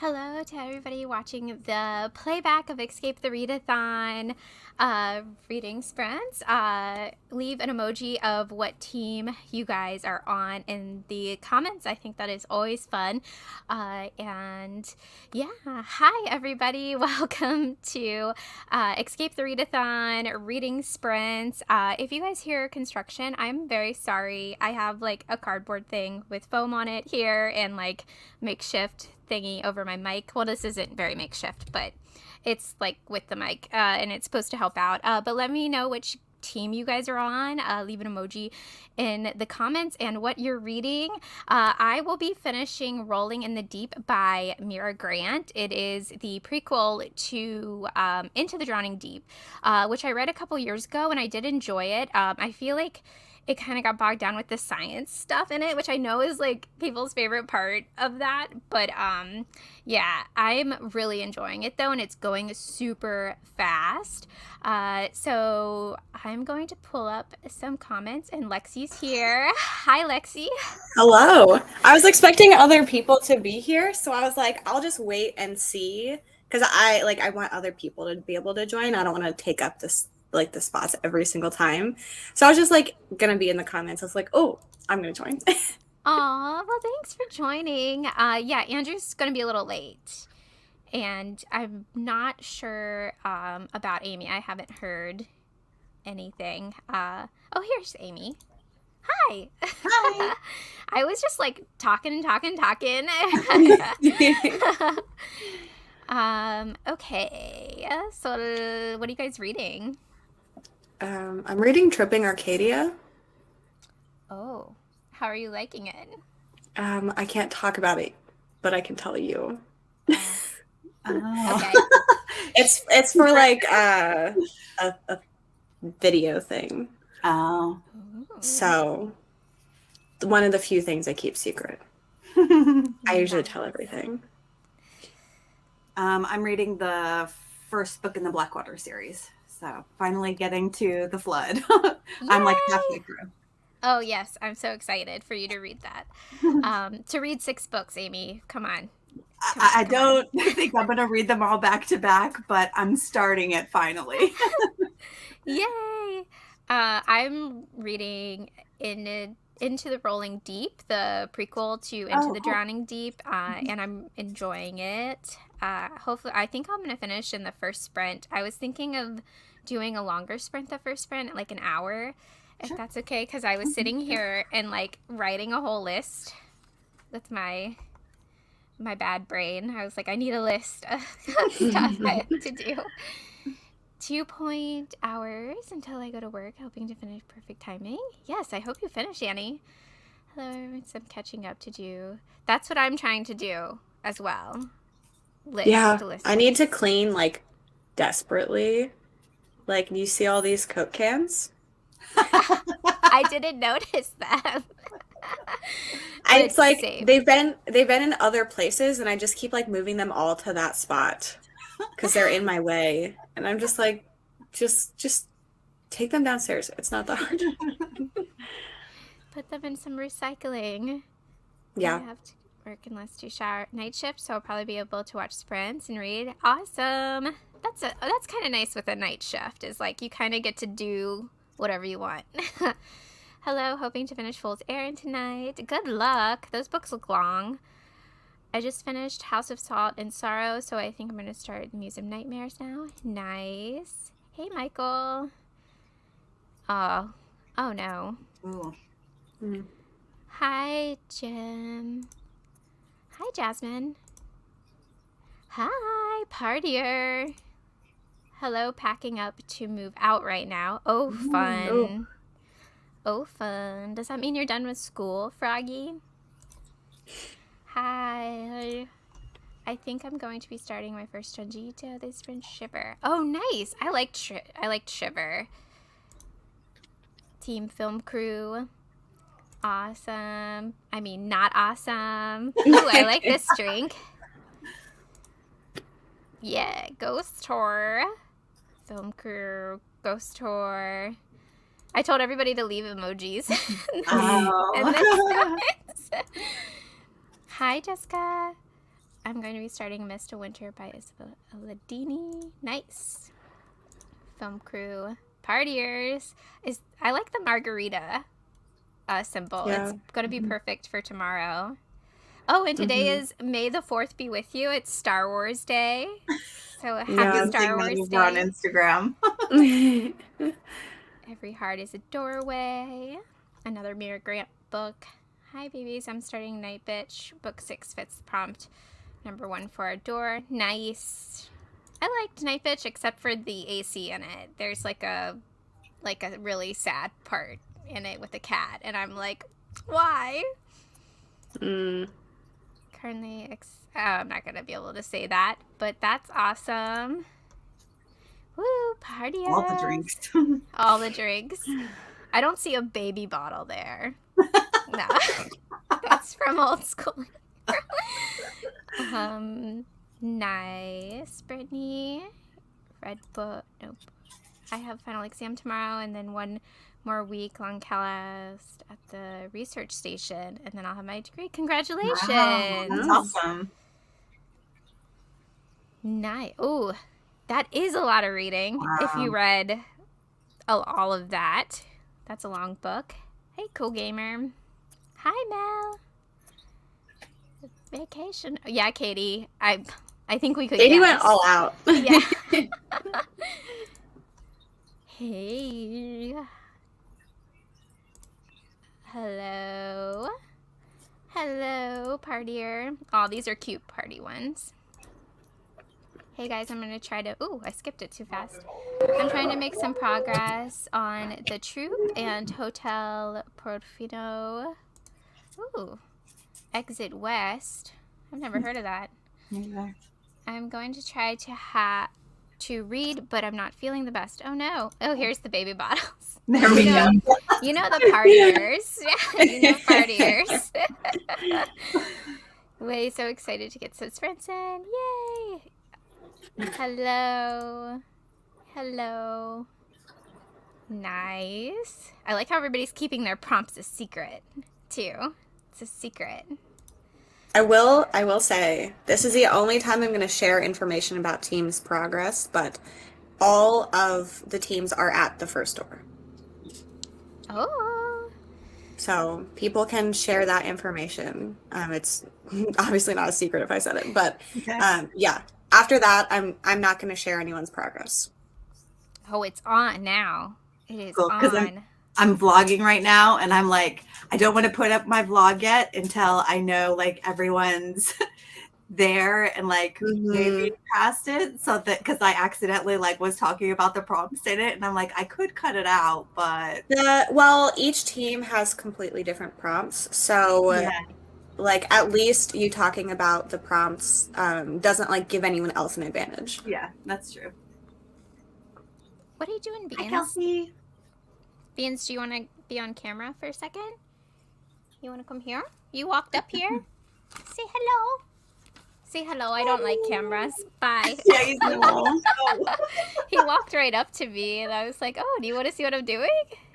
Hello to everybody watching the playback of Escape the Readathon reading sprints. Leave an emoji of what team you guys are on in the comments. I think that is always fun. And yeah, hi everybody. Welcome to Escape the Readathon reading sprints. If you guys hear construction, I'm very sorry. I have like a cardboard thing with foam on it here and like makeshift thingy over my mic. Well, this isn't very makeshift, but it's like with the mic, and it's supposed to help out. But let me know which team you guys are on. Leave an emoji in the comments and what you're reading. I will be finishing Rolling in the Deep by Mira Grant. It is the prequel to Into the Drowning Deep, which I read a couple years ago and I did enjoy it. I feel like it kind of got bogged down with the science stuff in it, which I know is like people's favorite part of that. But yeah, I'm really enjoying it though, and it's going super fast. So I'm going to pull up some comments, and Lexi's here. Hi, Lexi. Hello. I was expecting other people to be here, so I was like, I'll just wait and see because I want other people to be able to join. I don't want to take up the spots every single time. So I was just like gonna be in the comments. I was like, oh, I'm gonna join. Aw, well, thanks for joining. Yeah, Andrew's going to be a little late. And I'm not sure about Amy. I haven't heard anything. Oh, here's Amy. Hi. Hi. I was just like talking. Okay. So what are you guys reading? I'm reading Tripping Arcadia. Oh, how are you liking it? I can't talk about it, but I can tell you. Oh. Okay. It's for like a video thing. Oh. So one of the few things I keep secret. I usually tell everything. I'm reading the first book in the Blackwater series. So finally getting to the flood. I'm like halfway through. Oh, yes. I'm so excited for you to read that. To read 6 books, Amy. Come on. I don't think I'm going to read them all back to back, but I'm starting it finally. Yay! I'm reading Into the Rolling Deep, the prequel to Into the Drowning Deep, and I'm enjoying it. Hopefully, I think I'm going to finish in the first sprint. I was thinking of doing a longer sprint, the first sprint, like an hour, if that's okay, because I was sitting here and like writing a whole list with my bad brain. I was like, I need a list of stuff I have to do. 2 hours until I go to work, hoping to finish perfect timing. Yes, I hope you finish, Annie. Hello, some catching up to do. That's what I'm trying to do as well. Yeah, I need to clean like desperately. Like, you see all these Coke cans? I didn't notice that. It's like safe. they've been in other places, and I just keep like moving them all to that spot because they're in my way, and I'm just like, just take them downstairs. It's not that hard. Put them in some recycling. Yeah. I have to work unless do shower night shift, so I'll probably be able to watch sprints and read. Awesome. That's kind of nice with a night shift. Is like you kind of get to do whatever you want. Hello, hoping to finish Fool's Errand tonight. Good luck. Those books look long. I just finished House of Salt and Sorrow, so I think I'm going to start Muse of Nightmares now. Nice. Hey, Michael. Oh no. Ooh. Hi, Jim. Hi, Jasmine. Hi, partier. Hello, packing up to move out right now. Oh, fun. Ooh. Oh, fun. Does that mean you're done with school, Froggy? Hi. I think I'm going to be starting my first Junjito this sprint Shiver. Oh, nice. I liked Shiver. Team film crew. Awesome. I mean, not awesome. Ooh, I like this drink. Yeah, ghost tour. Film crew, ghost tour. I told everybody to leave emojis. Oh. And then hi, Jessica. I'm going to be starting Mist of Winter by Isabel Aladini. Nice. Film crew. Partiers. I like the margarita symbol. Yeah. It's going to be perfect for tomorrow. Oh, and today is May the 4th be with you. It's Star Wars Day. So happy Yeah. Star Wars over on Day. Instagram. Every heart is a doorway. Another Mira Grant book. Hi, babies. I'm starting Night Bitch. Book 6 fits the prompt. Number 1 for a door. Nice. I liked Night Bitch except for the AC in it. There's like a really sad part in it with a cat, and I'm like, why? Currently, I'm not gonna be able to say that, but that's awesome. Woo, party! All the drinks. All the drinks. I don't see a baby bottle there. No, that's from old school. Nice, Brittany. Red book. Nope. I have final exam tomorrow, and then 1 more week long class at the research station, and then I'll have my degree. Congratulations! Wow, that's awesome. Nice. Oh, that is a lot of reading. Wow. If you read all of that, that's a long book. Hey, cool gamer. Hi, Mel. Vacation. Yeah, Katie. I think we could. Katie went all out. Yeah. Hey. Hello. Hello, partier. Oh, these are cute party ones. Hey guys, I'm going to try to... Ooh, I skipped it too fast. I'm trying to make some progress on the Troop and Hotel Portofino. Ooh. Exit West. I've never heard of that. Yeah. I'm going to try to read, but I'm not feeling the best. Oh no. Oh, here's the baby bottles. There we go. You know the partiers. Yeah, you know partiers. Way so excited to get Sis Franson. Yay. Hello. Hello. Nice. I like how everybody's keeping their prompts a secret, too. It's a secret. I will say, this is the only time I'm going to share information about teams' progress, but all of the teams are at the first door. Oh. So people can share that information. It's obviously not a secret if I said it, but yeah. After that, I'm not going to share anyone's progress. Oh, it's on now. It is Cool, 'cause on. I'm vlogging right now, and I'm like, I don't want to put up my vlog yet until I know like everyone's there and like maybe past it, so that because I accidentally like was talking about the prompts in it, and I'm like, I could cut it out, but Well, each team has completely different prompts, so yeah. like at least you talking about the prompts doesn't like give anyone else an advantage. Yeah, that's true. What are you doing, Beans? Hi, Kelsey. Beans, do you want to be on camera for a second? You want to come here? You walked up here? Say hello. Say hello. I don't like cameras. Bye. Yeah, he's no. He walked right up to me, and I was like, oh, do you want to see what I'm doing?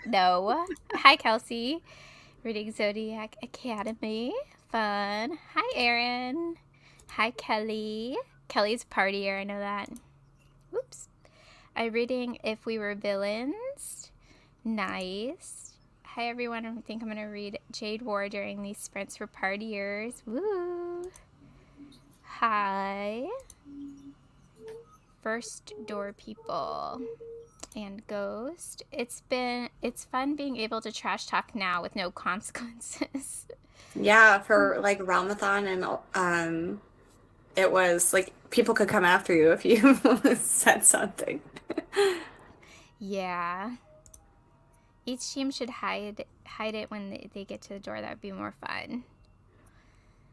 No. Hi, Kelsey. Reading Zodiac Academy. Fun. Hi, Erin. Hi, Kelly. Kelly's a partier, I know that. Oops. I'm reading If We Were Villains. Nice. Hi, everyone. I think I'm going to read Jade War during these sprints for partiers. Woo. Hi. First Door People and Ghost. It's fun being able to trash talk now with no consequences. Yeah, for like Readathon and it was like people could come after you if you said something. Yeah. Each team should hide it when they get to the door. That would be more fun.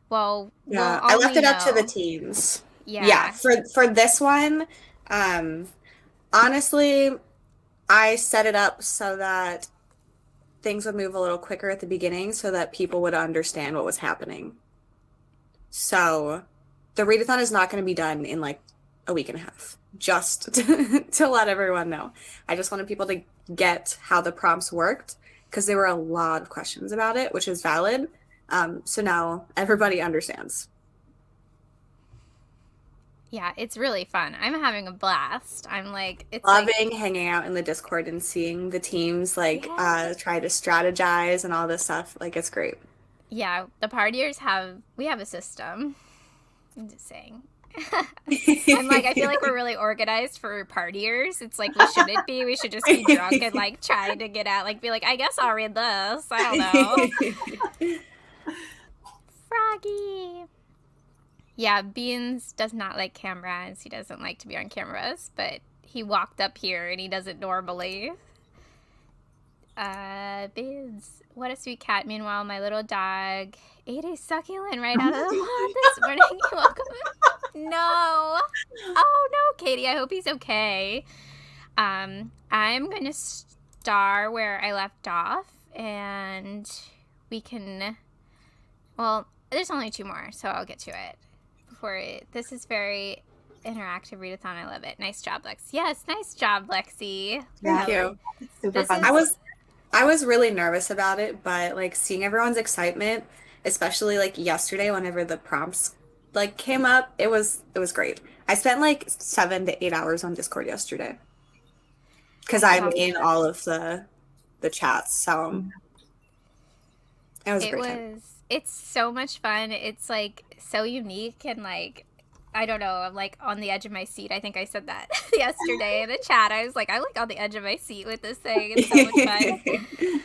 Well, Yeah, we'll I left it up to know. the teams. Yeah. Yeah, for this one, honestly, I set it up so that things would move a little quicker at the beginning so that people would understand what was happening. So the readathon is not going to be done in like a week and a half, just to let everyone know. I just wanted people to get how the prompts worked because there were a lot of questions about it, which is valid. So now everybody understands. Yeah, it's really fun. I'm having a blast. I'm like, it's Loving hanging out in the Discord and seeing the teams like yeah. try to strategize and all this stuff. Like it's great. Yeah, the partiers we have a system. I'm just saying. I'm like, I feel like we're really organized for partiers. It's like we shouldn't be. We should just be drunk and like trying to get out. Like be like, I guess I'll read this. I don't know. Froggy. Yeah, Beans does not like cameras. He doesn't like to be on cameras, but he walked up here and he doesn't normally. Beans, what a sweet cat. Meanwhile, my little dog ate a succulent right out of the pot this morning. You're welcome. No. Oh no, Katie. I hope he's okay. I'm gonna star where I left off, and we can. Well, there's only 2 more, so I'll get to it. This is very interactive readathon. I love it. Nice job, Lex. Yes, nice job, Lexi. Thank you. It's super This fun. is- I was really nervous about it, but like seeing everyone's excitement, especially like yesterday whenever the prompts like came up, it was great. I spent like 7 to 8 hours on Discord yesterday because I'm in all of the chats, so it was a great time. It's so much fun. It's like so unique and like I don't know, I'm like on the edge of my seat. I think I said that yesterday in a chat. I was like, I'm like on the edge of my seat with this thing. It's so much fun.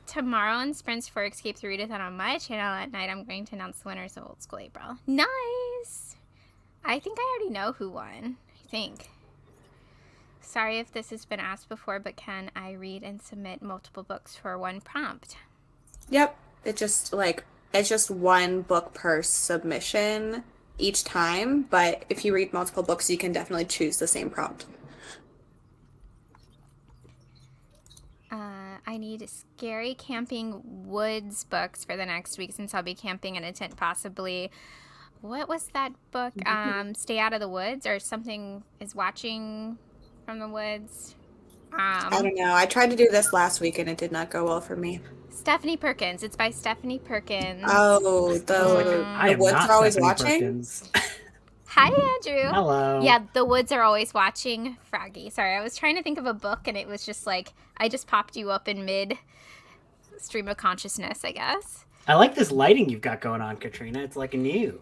Tomorrow on Sprints for Escape the Readathon on my channel at night, I'm going to announce the winners of Old School April. Nice! I think I already know who won. I think. Sorry if this has been asked before, but can I read and submit multiple books for one prompt? Yep, it's just 1 book per submission each time, but if you read multiple books, you can definitely choose the same prompt. I need scary camping woods books for the next week since I'll be camping in a tent possibly. What was that book? Stay Out of the Woods or something is watching from the woods. I don't know. I tried to do this last week and it did not go well for me. Stephanie Perkins. It's by Stephanie Perkins. Oh, the woods are always Stephanie watching. Perkins. Hi, Andrew. Hello. Yeah, the woods are always watching. Froggy. Sorry, I was trying to think of a book and it was just like I just popped you up in mid stream of consciousness, I guess. I like this lighting you've got going on, Katrina. It's like new.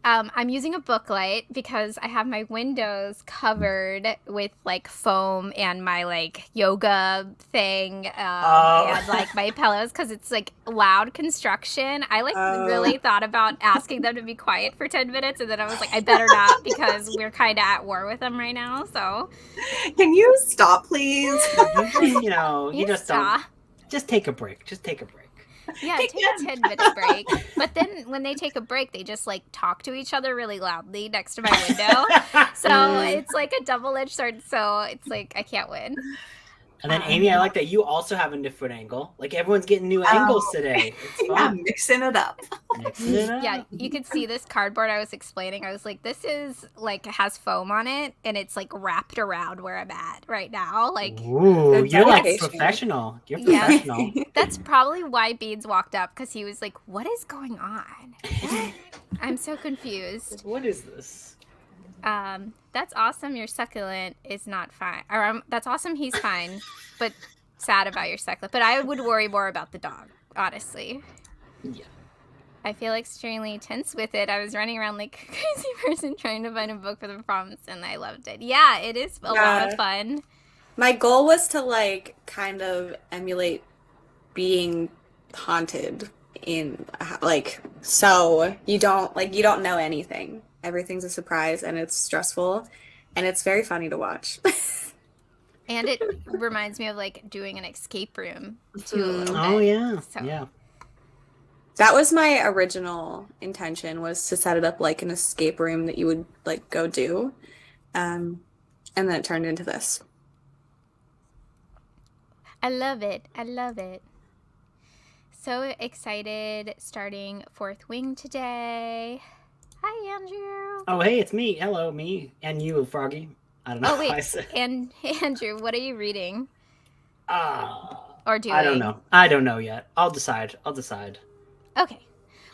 I'm using a book light because I have my windows covered with like foam and my like yoga thing and like my pillows because it's like loud construction. I like really thought about asking them to be quiet for 10 minutes and then I was like, I better not because we're kind of at war with them right now. So Can you stop, please? You know, you just stop. don't. Just take a break. Just take a break. Yeah, take a 10-minute break. But then when they take a break, they just like talk to each other really loudly next to my window. So it's like a double-edged sword. So it's like I can't win. And then Amy, I like that you also have a different angle. Like everyone's getting new angles today. It's Yeah, fun. mixing it up. Mixing it up. Yeah, you could see this cardboard I was explaining. I was like, this is like has foam on it and it's like wrapped around where I'm at right now. Like Ooh, Good you're like dedication. professional. You're Yeah. professional. that's probably why Beans walked up because he was like, what is going on? What? I'm so confused. What is this? That's awesome. Your succulent is not fine. Or that's awesome. He's fine, but sad about your succulent. But I would worry more about the dog, honestly. Yeah. I feel extremely tense with it. I was running around like a crazy person trying to find a book for the prompts, and I loved it. Yeah, it is a lot of fun. My goal was to like kind of emulate being haunted in like so you don't know anything. Everything's a surprise and it's stressful and it's very funny to watch. And it reminds me of like doing an escape room too. A little Oh bit. yeah. So. Yeah. That was my original intention, was to set it up like an escape room that you would like go do. And then it turned into this. I love it. I love it. So excited starting Fourth Wing today. Hi, Andrew. Oh hey, it's me. Hello, me and you, Froggy. I don't know. Oh, wait. I said. And Andrew, what are you reading Ah. or doing? I don't know. I don't know yet. I'll decide. Okay.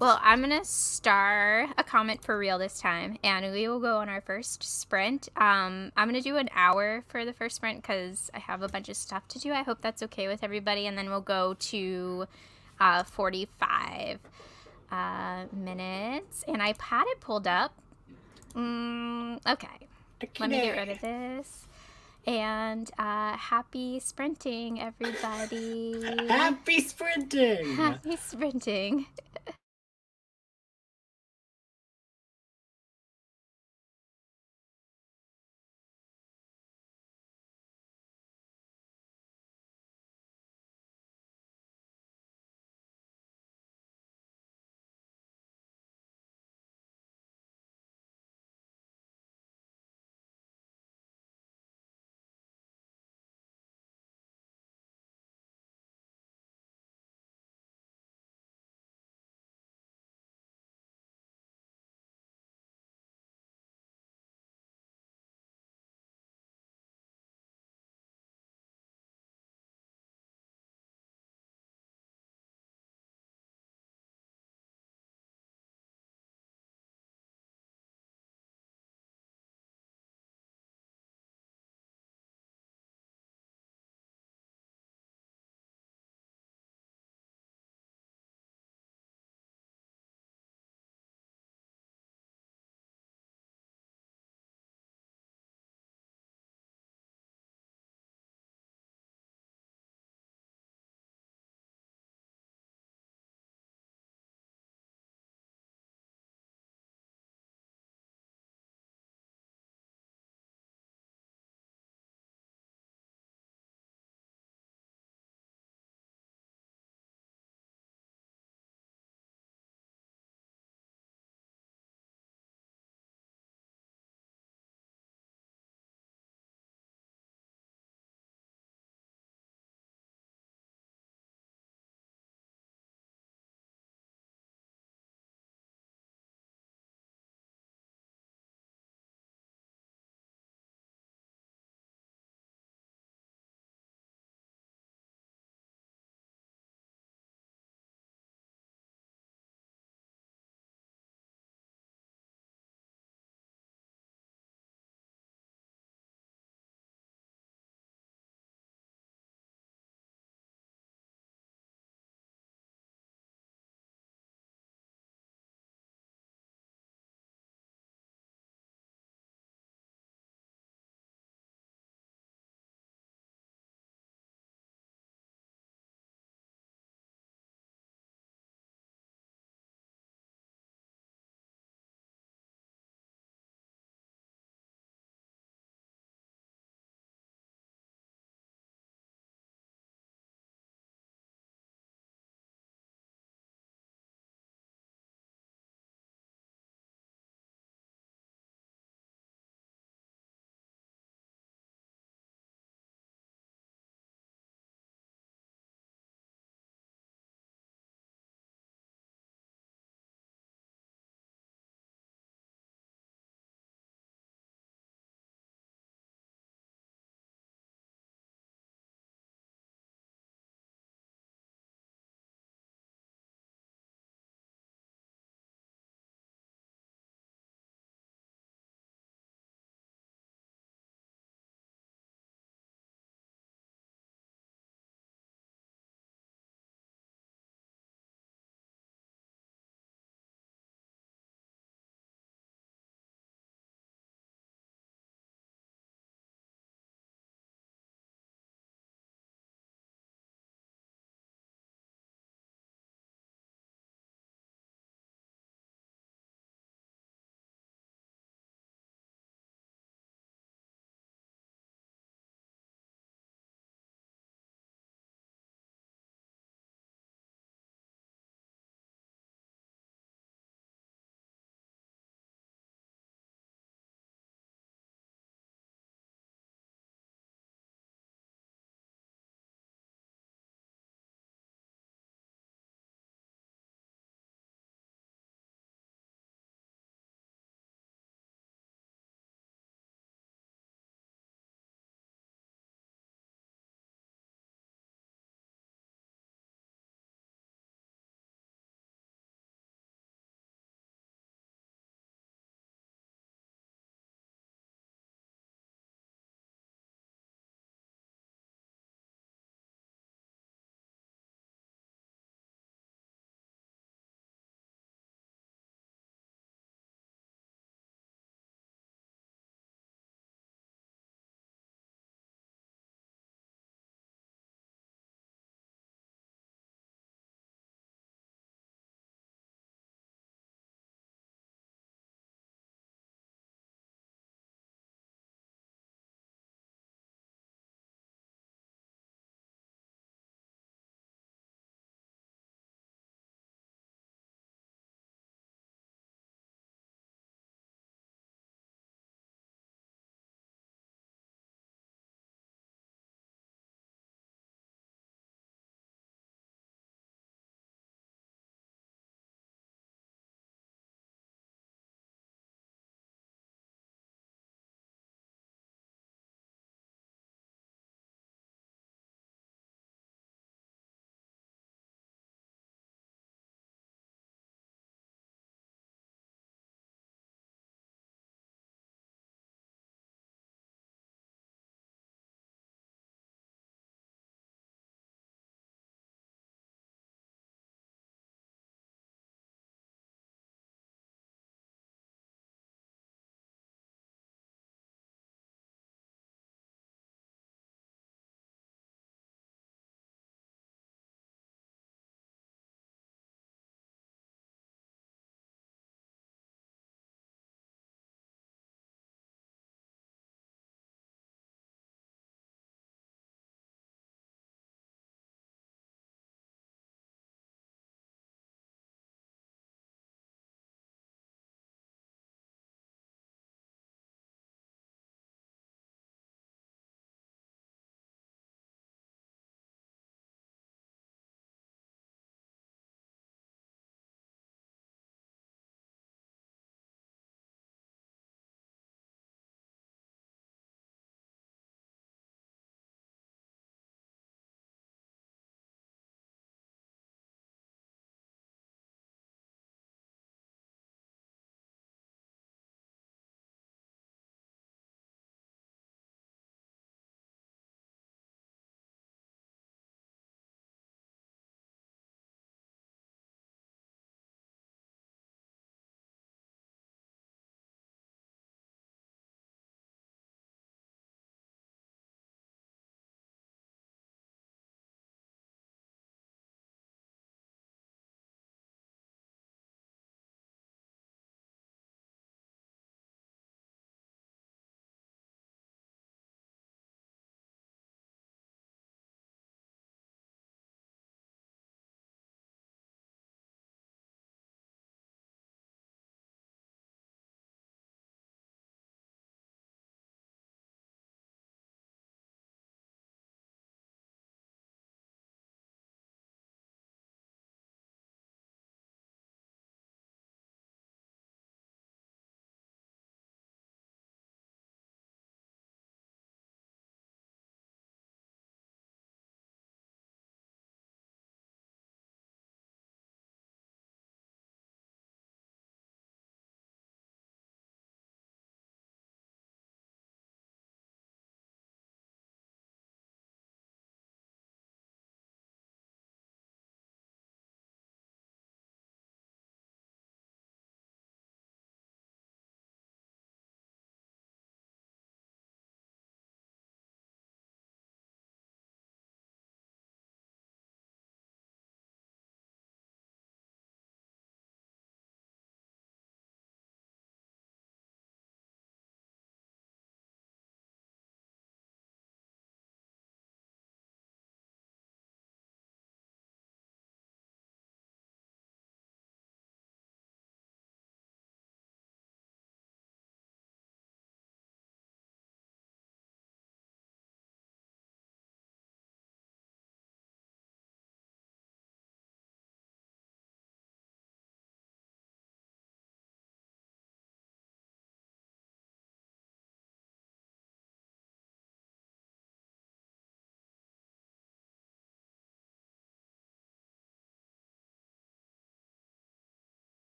Well, I'm going to star a comment for real this time, and we will go on our first sprint. I'm going to do an hour for the first sprint because I have a bunch of stuff to do. I hope that's okay with everybody, and then we'll go to 45 minutes. And I had it pulled up. Okay. Let me get rid of this. And happy sprinting, everybody. Happy sprinting! Happy sprinting.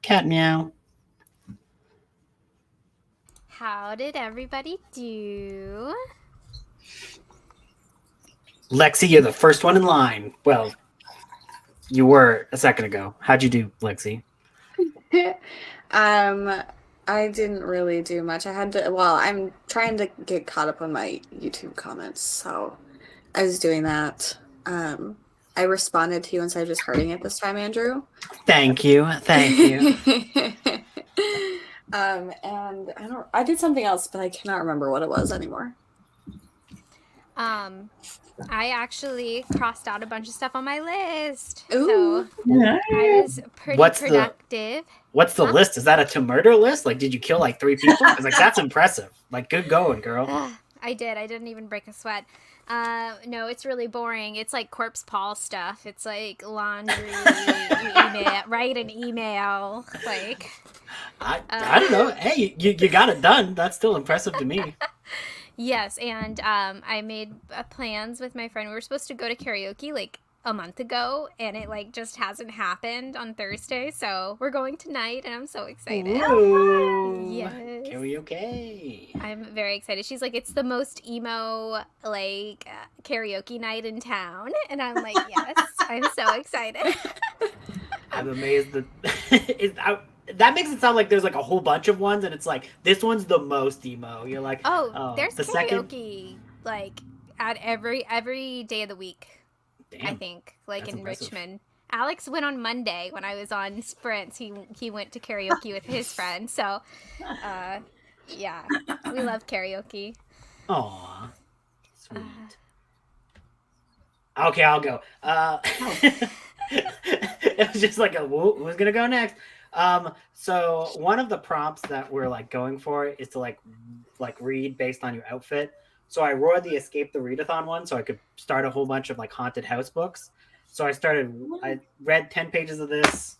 Cat meow. How did everybody do? Lexi, you're the first one in line. Well, you were a second ago. How'd you do, Lexi? I didn't really do much. I had to, well, I'm trying to get caught up on my YouTube comments, so I was doing that. I responded to you instead of just hurting it this time, Andrew. Thank you. And I did something else, but I cannot remember what it was anymore. I actually crossed out a bunch of stuff on my list. Ooh. So I was pretty productive. What's the list? Is that a to murder list? Like, did you kill like 3 people? Because like that's impressive. Like, good going, girl. I did. I didn't even break a sweat. No, it's really boring. It's like corpse Paul stuff. It's like laundry, email, write an email. Like, I don't know. Hey, you got it done. That's still impressive to me. Yes, and I made plans with my friend. We were supposed to go to karaoke like a month ago, and it like just hasn't happened on Thursday. So we're going tonight, and I'm so excited. Ooh, yes, karaoke. I'm very excited. She's like, it's the most emo like karaoke night in town, and I'm like, yes, I'm so excited. I'm amazed that that makes it sound like there's like a whole bunch of ones, and it's like this one's the most emo. You're like, oh there's the karaoke like at every day of the week. Damn, I think like in impressive. Richmond. Alex went on Monday when I was on sprints. He went to karaoke with his friend. So, yeah, we love karaoke. Aw, sweet. Okay, I'll go. It was just like who's gonna go next? So one of the prompts that we're like going for is to like read based on your outfit. So I wrote the Escape the Readathon one so I could start a whole bunch of like haunted house books. So I read 10 pages of this,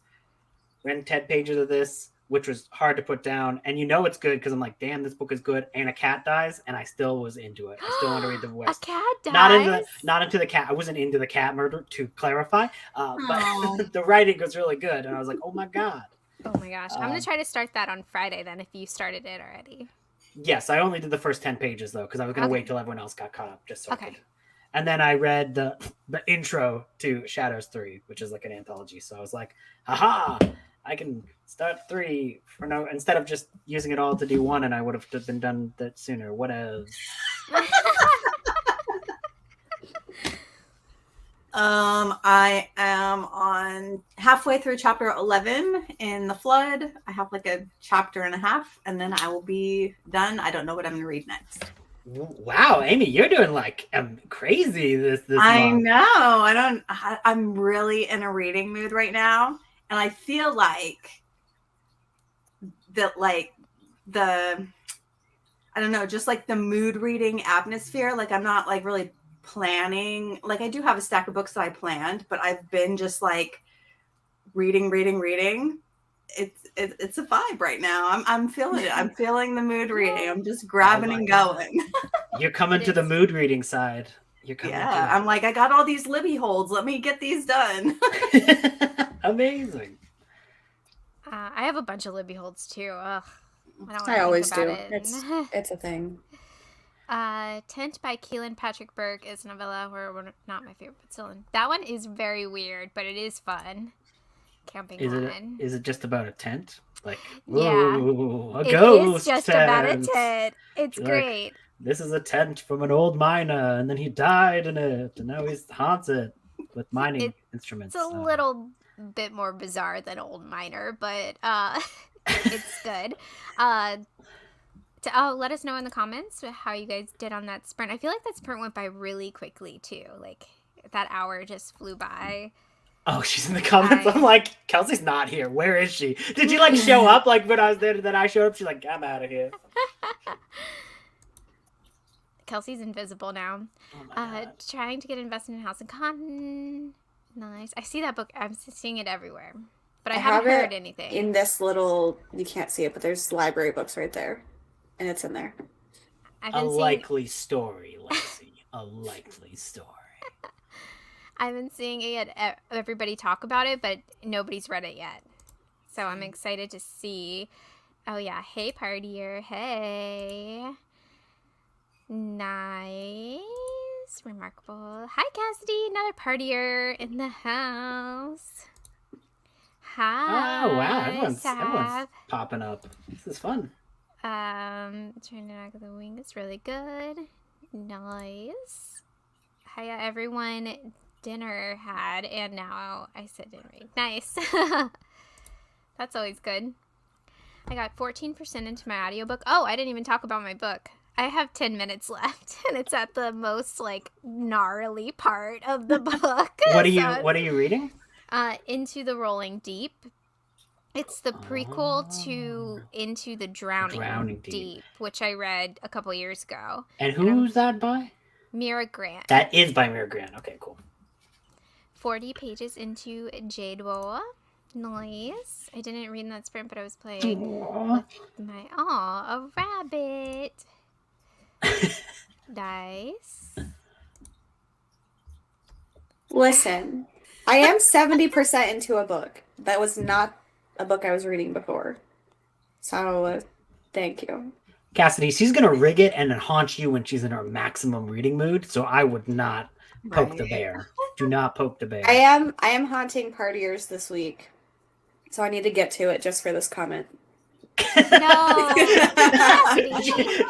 read 10 pages of this, which was hard to put down. And you know it's good because I'm like, damn, this book is good. And a cat dies, and I still was into it. I still want to read the voice. A cat dies? Not into the cat. I wasn't into the cat murder, to clarify. But the writing was really good. And I was like, oh my God. Oh my gosh. I'm going to try to start that on Friday then if you started it already. Yes, I only did the first 10 pages though, because I was going to wait till everyone else got caught up just so I could. And then I read the intro to Shadows 3, which is like an anthology. So I was like, haha, I can start 3 for no, instead of just using it all to do 1, and I would have been done that sooner. What else? I am on halfway through chapter 11 in The Flood. I have like a chapter and a half, and then I will be done. I don't know what I'm going to read next. Wow, Amy, you're doing like crazy this I month. know. I'm really in a reading mood right now, and I feel like that, like I don't know, just like the mood reading atmosphere. Like I'm not like really planning. Like I do have a stack of books that I planned, but I've been just like reading. It's a vibe right now. I'm feeling it. I'm feeling the mood reading. I'm just grabbing and going. You're coming to the mood reading side. You're coming. Yeah, I'm like, I got all these Libby holds. Let me get these done. Amazing. I have a bunch of Libby holds too. Ugh, I always do. It. It's a thing. Tent by Keelan Patrick Burke is a novella where not my favorite, but still. That one is very weird, but it is fun. Camping one. Is it just about a tent? Like, yeah, whoa, a it ghost is just tent. about a tent. It's great. Like, this is a tent from an old miner, and then he died in it, and now he haunts it with mining instruments. It's a little bit more bizarre than old miner, but it's good. Let us know in the comments how you guys did on that sprint. I feel like that sprint went by really quickly too. Like that hour just flew by. Oh, she's in the comments. I'm like, Kelsey's not here. Where is she? Did you like show up like when I was there? Then I showed up. She's like, I'm out of here. Kelsey's invisible now. Trying to get invested in House and Cotton. Nice. I see that book. I'm seeing it everywhere, but I haven't heard anything. In this little, you can't see it, but there's library books right there, and it's in there. Likely story, Lexi. A likely story. I've been seeing everybody talk about it, but nobody's read it yet. So I'm excited to see. Oh, yeah. Hey, partier. Hey. Nice. Remarkable. Hi, Cassidy. Another partier in the house. Hi. Oh wow, everyone's Sav. popping up. This is fun. Trying to knock the wing is really good. Nice. Hiya, everyone. Dinner had, and now I said dinner. Nice. That's always good. I got 14% into my audiobook. Oh, I didn't even talk about my book. I have 10 minutes left, and it's at the most, like, gnarly part of the book. What are you reading? Into the Rolling Deep. It's the prequel to Into the Drowning Deep, which I read a couple years ago. And who's that by? Mira Grant. That is by Mira Grant. Okay, cool. 40 pages into Jadeboa. Nice. I didn't read in that sprint, but I was playing with my... Aw, a rabbit. Nice. Listen, I am 70% into a book. That was not a book I was reading before. So, thank you. Cassidy, she's gonna rig it and then haunt you when she's in her maximum reading mood. So I would not poke the bear. Do not poke the bear. I am haunting partiers this week. So I need to get to it just for this comment. No.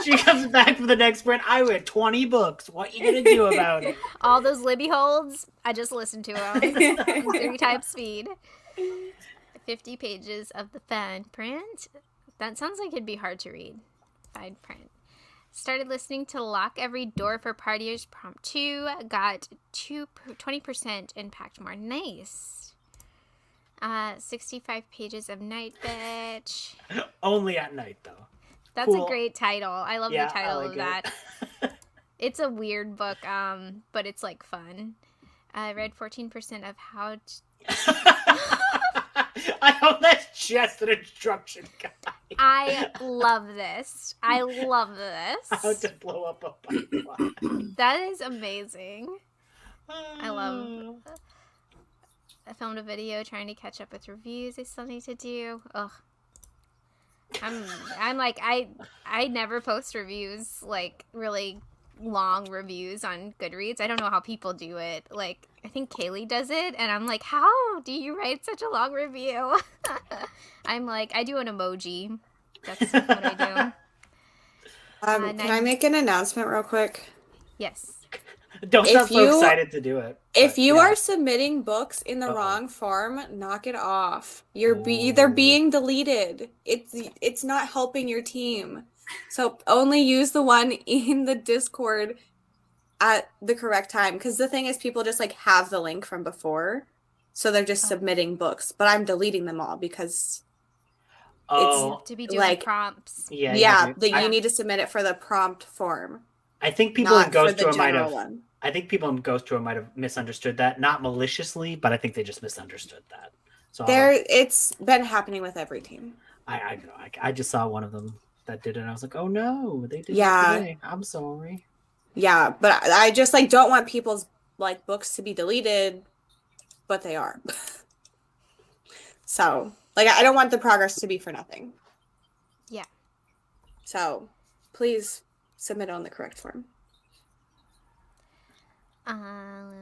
she comes back for the next sprint. I read 20 books. What you gonna do about it? All those Libby holds, I just listened to them. 3 times speed. 50 pages of the fine print. That sounds like it'd be hard to read. Fine print. Started listening to Lock Every Door for Partiers Prompt 2. Got 20% and packed more. Nice. 65 pages of Night Bitch. Only at night, though. That's Cool. a great title. I love the title of that. It's a weird book, but it's like fun. I read 14% of how I hope that's just an instruction guide. I love this. I love this. How to blow up a pipeline. That is amazing. I love. I filmed a video trying to catch up with reviews I still need to do. Ugh. I'm like I never post reviews, like really long reviews on Goodreads. I don't know how people do it. Like I think Kaylee does it, and I'm like, how do you write such a long review? I'm like, I do an emoji. That's what I do. Can I make an announcement real quick? Yes. Don't sound so excited to do it. If you are submitting books in the wrong form, knock it off. They're being deleted. It's not helping your team. So only use the one in the Discord at the correct time. Because the thing is, people just like have the link from before, so they're just submitting books. But I'm deleting them all because it's to be doing like prompts. Yeah, you need to submit it for the prompt form. I think people in Ghost Tour might have. I think people in Ghost Tour might have misunderstood that, not maliciously, but I think they just misunderstood that. So it's been happening with every team. I know. I just saw one of them that did it, and I was like, oh no, they did it today. I'm sorry. Yeah, but I just like don't want people's like books to be deleted, but they are. So like I don't want the progress to be for nothing. Yeah. So please submit on the correct form. 99%.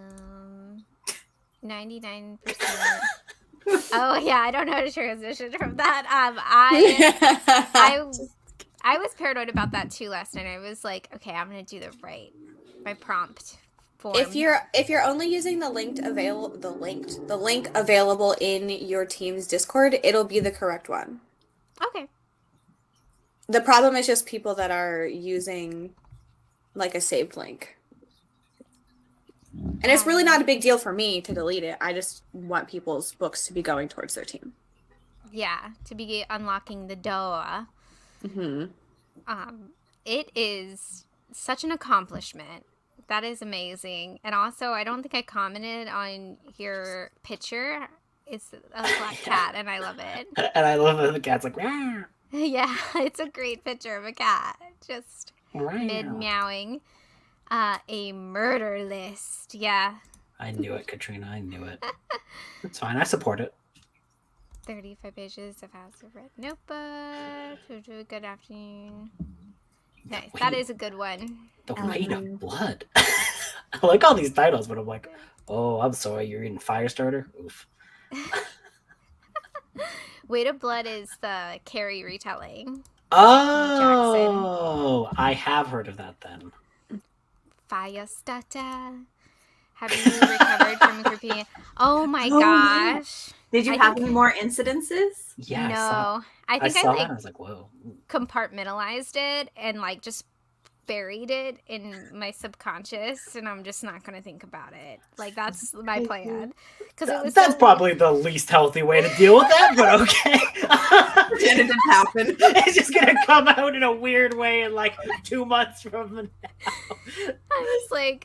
Oh yeah, I don't know how to transition from that. I was paranoid about that too last night. I was like, okay, I'm gonna do my prompt form. If you're only using the link available in your team's Discord, it'll be the correct one. Okay. The problem is just people that are using like a saved link. And it's really not a big deal for me to delete it. I just want people's books to be going towards their team. Yeah, to be unlocking the door. Mm-hmm. It is such an accomplishment. That is amazing. And also, I don't think I commented on your picture. It's a black cat, and I love it. And I love it. The cat's like, Rah! Yeah, it's a great picture of a cat. Just mid-meowing. A murder list. Yeah. I knew it, Katrina. I knew it. It's fine. I support it. 35 pages of House of Red Notebook. Good afternoon. Nice. That is a good one. The Weight of Blood. I like all these titles, but I'm like, oh, I'm sorry, you're reading Firestarter? Oof. Weight of Blood is the Carrie retelling. Oh, I have heard of that then. Firestarter. Have you recovered from groupie? Oh my gosh. Did you have any more incidences? Yeah, No. I think I saw like that and I was like, whoa. compartmentalized it and like just buried it in my subconscious, and I'm just not gonna think about it. Like that's my plan. Because it was that's probably the least healthy way to deal with that, but okay. It didn't happen. It's just gonna come out in a weird way in like 2 months from now. I was like,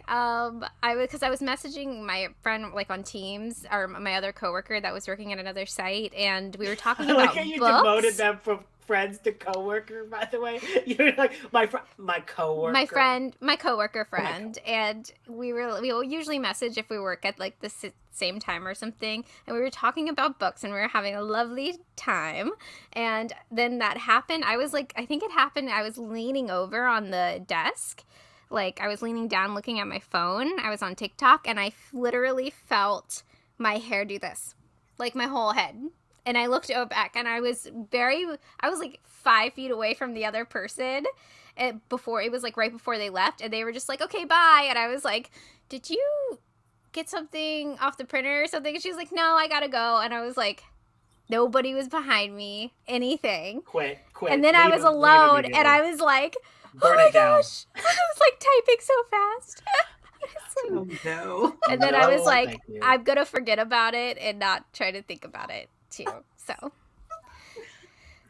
because I was messaging my friend like on Teams or my other coworker that was working at another site, and we were talking about like how you books. demoted them from friends to coworker. By the way, you're like my coworker, my coworker friend, and we will usually message if we work at like the same time or something, and we were talking about books and we were having a lovely time, and then that happened. I was like, I think it happened. I was leaning over on the desk. Like, I was leaning down looking at my phone. I was on TikTok, and I literally felt my hair do this. Like, my whole head. And I looked back, and I was like 5 feet away from the other person. It was, like, right before they left. And they were just like, okay, bye. And I was like, did you get something off the printer or something? And she was like, no, I gotta go. And I was like, nobody was behind me. Anything. Quit. And then I was alone, and I was like... Burn oh my it down. gosh. I was like typing so fast. Oh no. And then I was like, I'm going to forget about it and not try to think about it too. So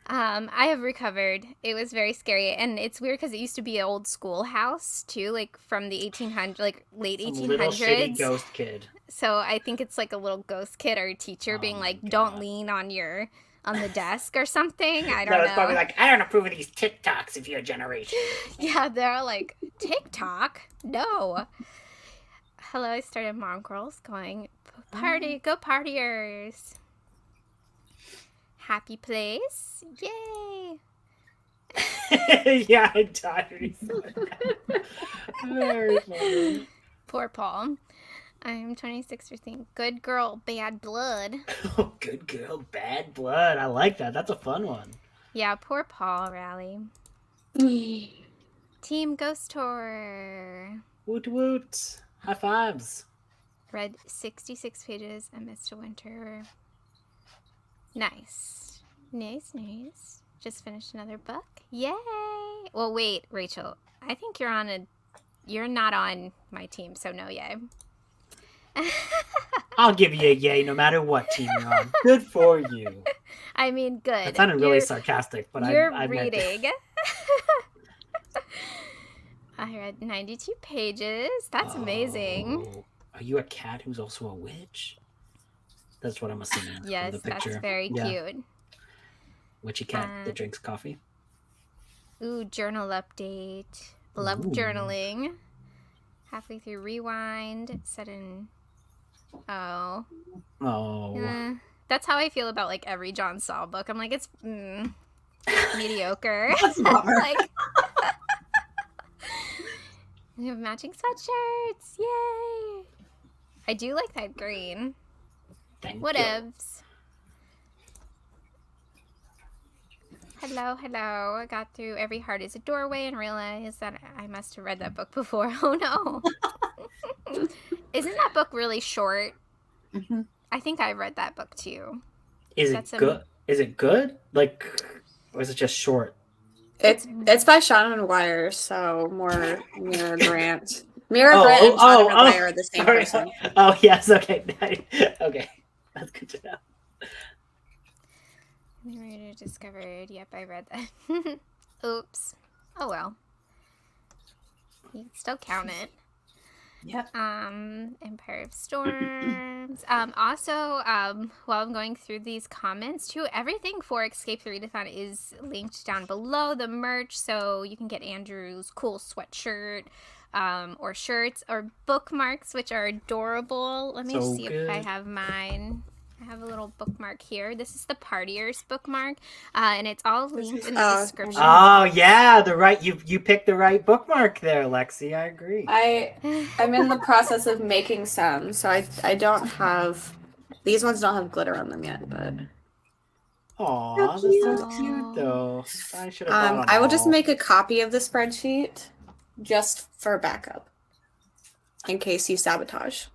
I have recovered. It was very scary. And it's weird because it used to be an old schoolhouse too, like from the 1800s, like late 1800s. Little shitty ghost kid. So I think it's like a little ghost kid or a teacher being like, don't lean on the desk or something. I don't know. It's probably like, I don't approve of these TikToks of your generation. Yeah, they're like, TikTok? No. Hello, I started Mom Girls going, party, go partiers. Happy place. Yay. Yeah, I died. Very funny. Poor Paul. I'm 26 or think. Good girl, bad blood. Oh, good girl, bad blood. I like that. That's a fun one. Yeah, poor Paul, Rally. Team Ghost Tour. Woot woot. High fives. Read 66 pages and missed a winter. Nice. Nice. Just finished another book. Yay. Well, wait, Rachel. I think you're not on my team, so no yay. I'll give you a yay no matter what team you're on. Good for you. I mean, good. That sounded really sarcastic, but you're I reading. I read 92 pages. That's amazing. Are you a cat who's also a witch? That's what I'm assuming. Yes, from the picture. That's very cute. Witchy cat that drinks coffee. Ooh, journal update. Love journaling. Halfway through rewind. Set in... Oh. That's how I feel about like every John Saul book. I'm like, it's mediocre. Like, we have matching sweatshirts. Yay! I do like that green. Whatevs. Hello. I got through Every Heart is a Doorway and realized that I must have read that book before. Oh no. Isn't that book really short? Mm-hmm. I think I read that book too. Is it good? Is it good? Like, or is it just short? It's by Sean McGuire, so more Mira Grant. Mira Grant and Sean McGuire are the same person. Oh yes, okay. Okay. That's good to know. Narrator discovered. Yep, I read that. Oops. Oh well. You can still count it. Yep. Empire of Storms. Also, while I'm going through these comments too, everything for Escape the Readathon is linked down below, the merch, so you can get Andrew's cool sweatshirt, or shirts, or bookmarks, which are adorable. Let me see if I have mine. I have a little bookmark here. This is the Partiers bookmark, and it's all linked in the Oh, description. Oh yeah, you picked the right bookmark there, Lexi. I agree. I'm in the process of making some, so I don't have these ones don't have glitter on them yet, but Aw, that's so cute though. I should have bought them I will just all. make a copy of the spreadsheet just for backup in case you sabotage.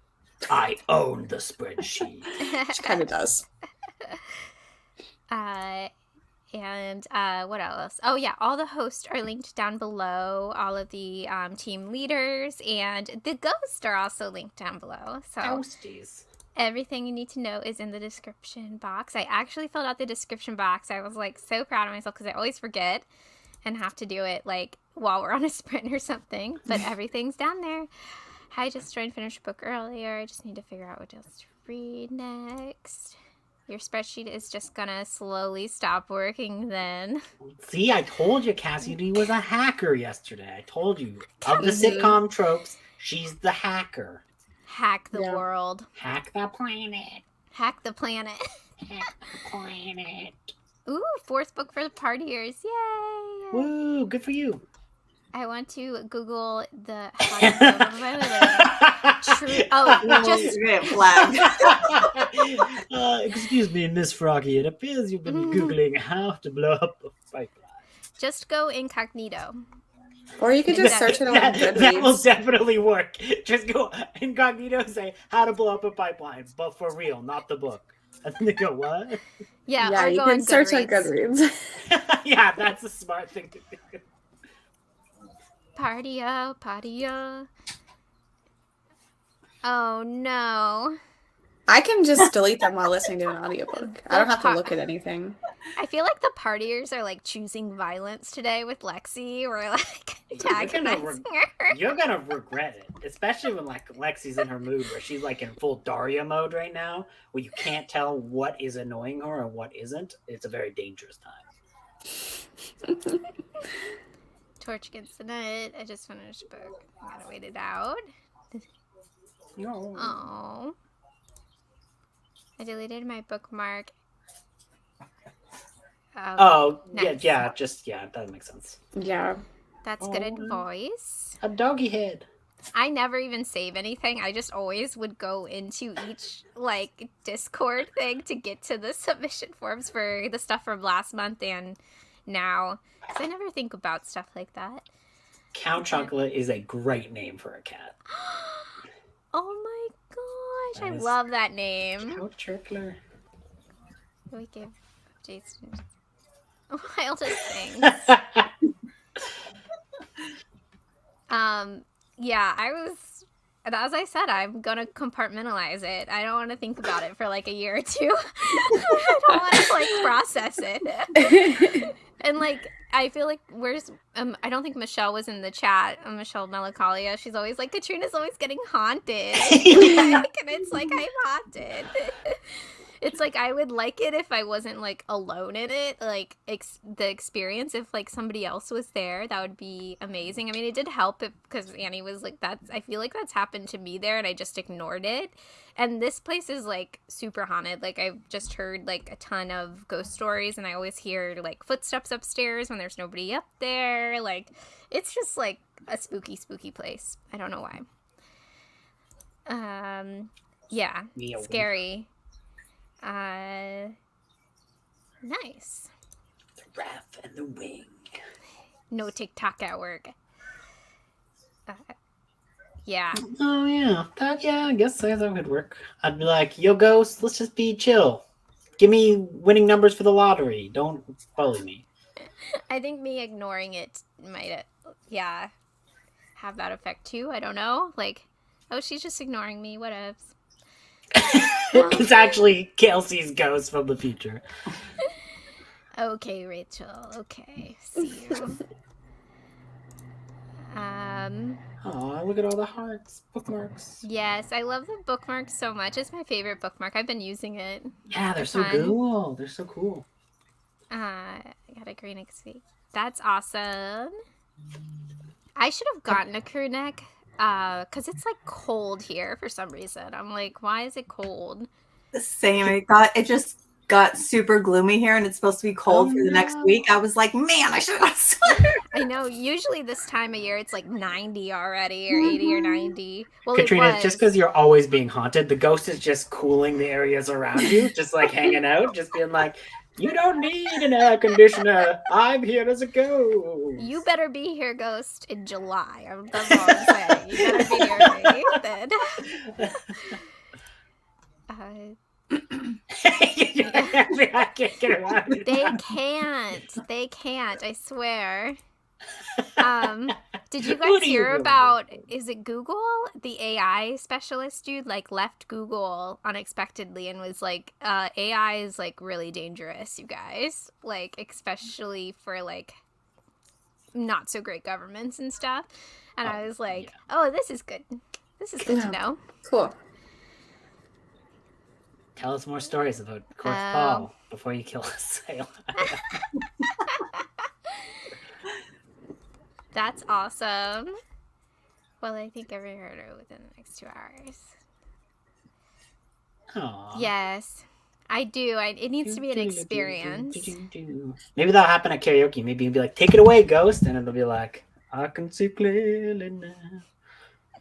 I own the spreadsheet. Which kind of does. And what else? Oh yeah, all the hosts are linked down below. All of the team leaders and the ghosts are also linked down below. So Ghosties. everything you need to know is in the description box. I actually filled out the description box. I was like so proud of myself because I always forget and have to do it like while we're on a sprint or something. But everything's down there. I just tried to finish a book earlier. I just need to figure out what else to read next. Your spreadsheet is just gonna slowly stop working then. See, I told you Cassidy was a hacker yesterday. I told you. Of the sitcom tropes, she's the hacker. Hack the world. Hack the planet. Hack the planet. Hack the planet. Ooh, 4th book for the partiers. Yay! Woo, good for you. I want to Google the just flagged. Excuse me, Miss Froggy. It appears you've been Googling how to blow up a pipeline. just go incognito. Or you could just search it on Goodreads. That will definitely work. Just go incognito and say how to blow up a pipeline, but for real, not the book. And then they go, what? Yeah, or you go can on search on Goodreads. Goodreads. Yeah, that's a smart thing to do. Patio. Oh no. I can just delete them while listening to an audiobook. I don't have to look at anything. I feel like the partiers are like choosing violence today with Lexi. We're like antagonizing her. You're gonna regret it, especially when like Lexi's in her mood where she's like in full Daria mode right now, where you can't tell what is annoying her and what isn't. It's a very dangerous time. Torch Against the Night. I just finished a book. I gotta wait it out. No. Oh. I deleted my bookmark. Nice. yeah, that makes sense. Yeah. That's good advice. A doggy head. I never even save anything. I just always would go into each like Discord thing to get to the submission forms for the stuff from last month and now. Because I never think about stuff like that. Count Chocolate is a great name for a cat. Oh my gosh, I love that name. Count Chocolate. We give Jason wildest things. Yeah, as I said, I'm gonna compartmentalize it. I don't want to think about it for like a year or two. I don't want to like process it. And like, I feel like I don't think Michelle was in the chat. Michelle Melancholia. She's always like, Katrina's always getting haunted. And it's like, I'm haunted. It's like, I would like it if I wasn't like alone in it. Like the experience, if like somebody else was there, that would be amazing. I mean, it did help because Annie was like, I feel like that's happened to me there and I just ignored it. And this place is like super haunted. Like I've just heard like a ton of ghost stories and I always hear like footsteps upstairs when there's nobody up there. Like it's just like a spooky place. I don't know why. Yeah, scary. Nice. The Wrath and the Wing. No TikTok at work. Yeah. Oh yeah, I guess that would work. I'd be like, yo, ghost, let's just be chill. Give me winning numbers for the lottery. Don't bully me. I think me ignoring it might, have that effect too. I don't know. Like, oh, she's just ignoring me. Whatevs. It's actually Kelsey's ghost from the future. Okay, Rachel. Okay, see you. Oh, look at all the hearts, bookmarks. Yes, I love the bookmark so much. It's my favorite bookmark. I've been using it. Yeah, they're so cool. They're so cool. I got a green XP. That's awesome. I should have gotten a crew neck. Because it's like cold here for some reason. I'm like, why is it cold? Same. It just got super gloomy here, and it's supposed to be cold for the next week. I was like, man, I should have got a sweater. I know. Usually this time of year, it's like 90 already, or 80 or 90. Well, Katrina, it it's was. just because you're always being haunted. The ghost is just cooling the areas around you, just like hanging out, just being like, you don't need an air conditioner. I'm here as a ghost. You better be here, Ghost, in July. That's all I'm saying. You better be here then. I can't get around it. They can't. I swear. Did you What guys do you hear really about? mean? Is it Google? The AI specialist dude like left Google unexpectedly and was like, AI is like really dangerous, you guys. Like especially for like not so great governments and stuff. And I was like, oh, this is good. This is good to know. Cool. Tell us more stories about Corpse Paul before you kill us. That's awesome. Well, I think every herder within the next 2 hours. Aww. Yes, I do. It needs to be an experience. Maybe that'll happen at karaoke. Maybe you'll be like, take it away, ghost. And it'll be like, I can see clearly now.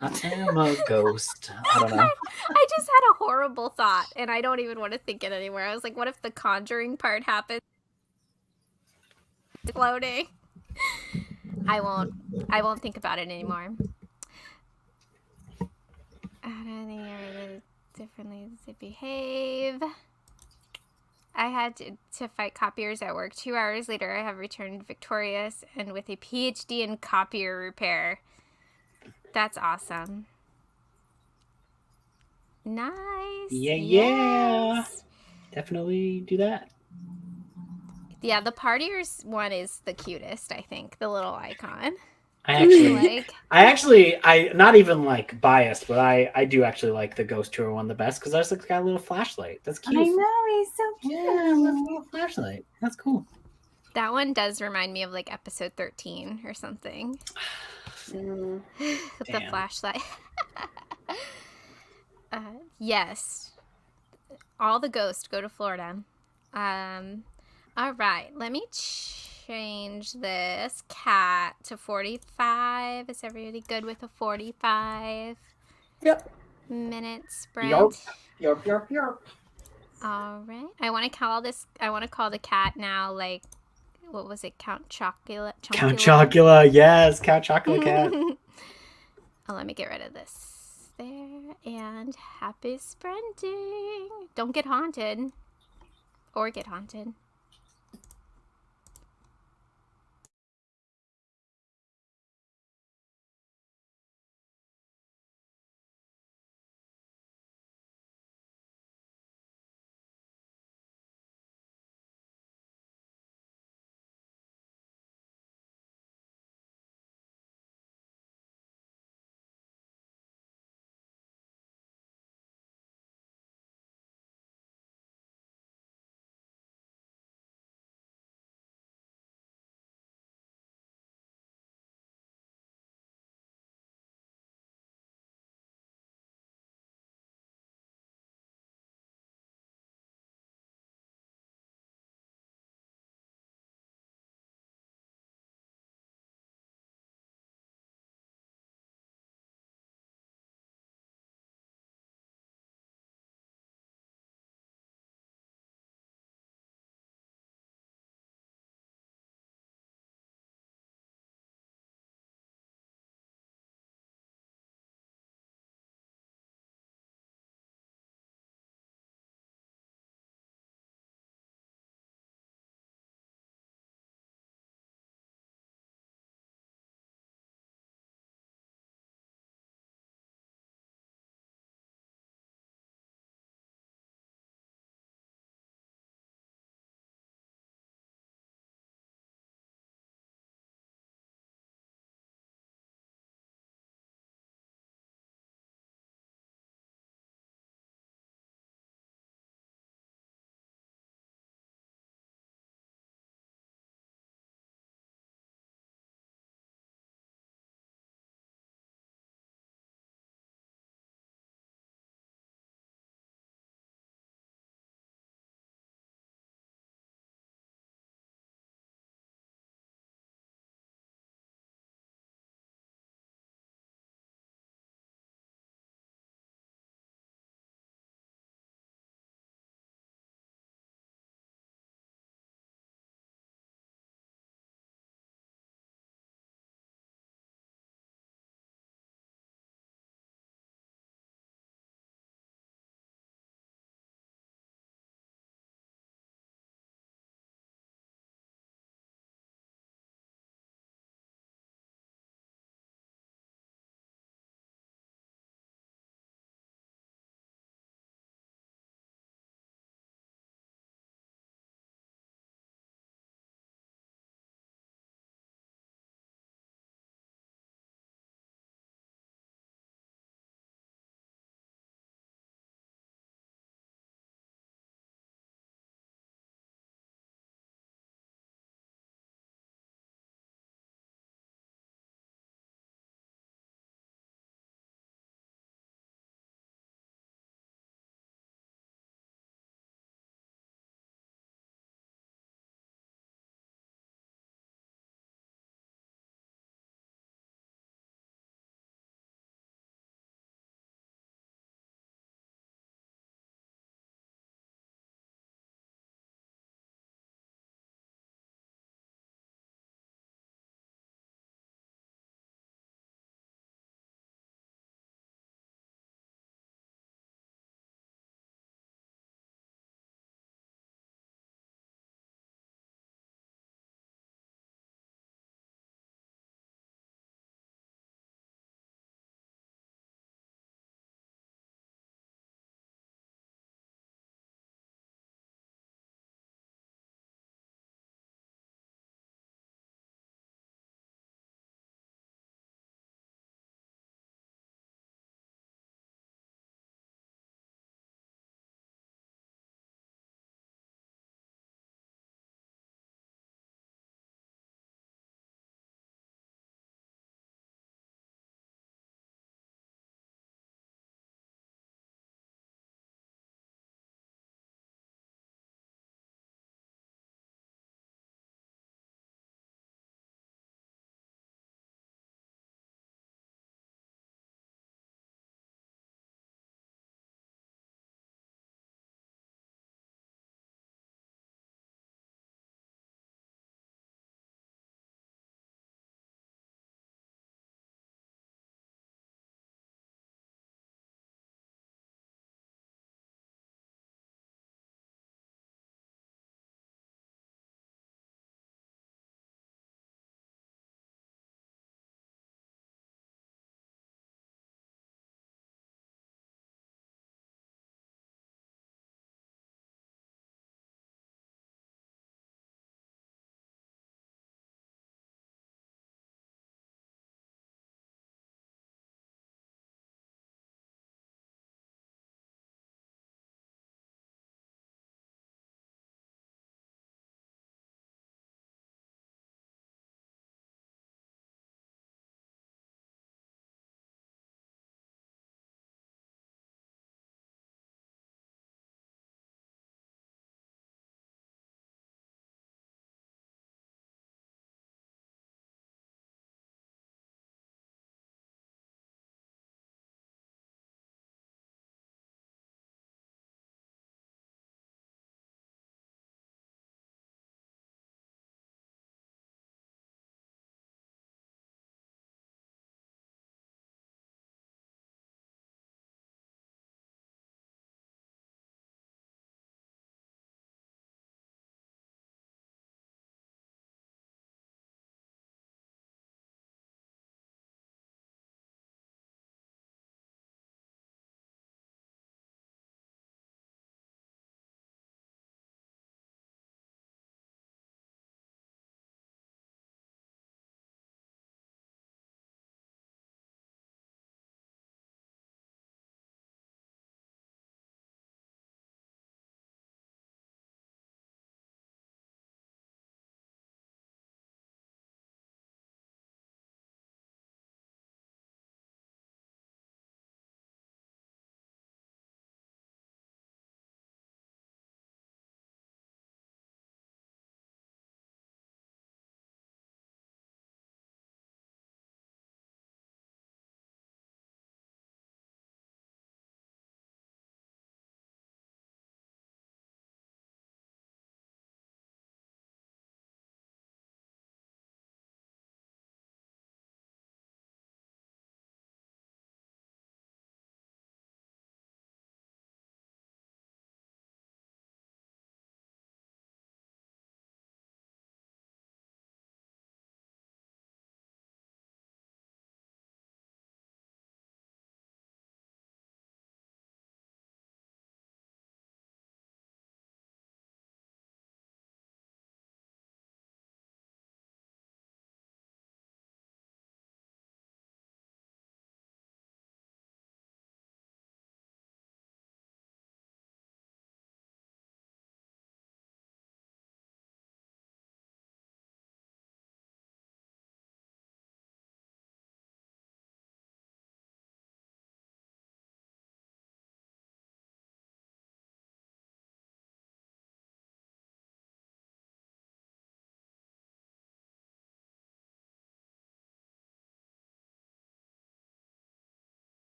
I am a ghost. I don't know. I just had a horrible thought, and I don't even want to think it anymore. I was like, what if the conjuring part happens? Floating. I won't think about it anymore. I don't think I did differently to behave. I had to fight copiers at work. 2 hours later, I have returned victorious and with a PhD in copier repair. That's awesome. Nice. Yeah. Yes. Definitely do that. Yeah, the partiers one is the cutest, I think. The little icon. I not even like biased, but I do actually like the ghost tour one the best because there's like got a little flashlight. That's cute. I know, he's so cute. Yeah, a little flashlight. That's cool. That one does remind me of like episode 13 or something. With the flashlight. Yes. All the ghosts go to Florida. All right. Let me change this cat to 45. Is everybody good with a 45? Yep. Minute sprint. Yarp. All right. I want to call the cat now like, what was it? Count Chocula? Count Chocula, yes, Count Chocula cat. Oh, let me get rid of this there. And happy sprinting. Don't get haunted. Or get haunted.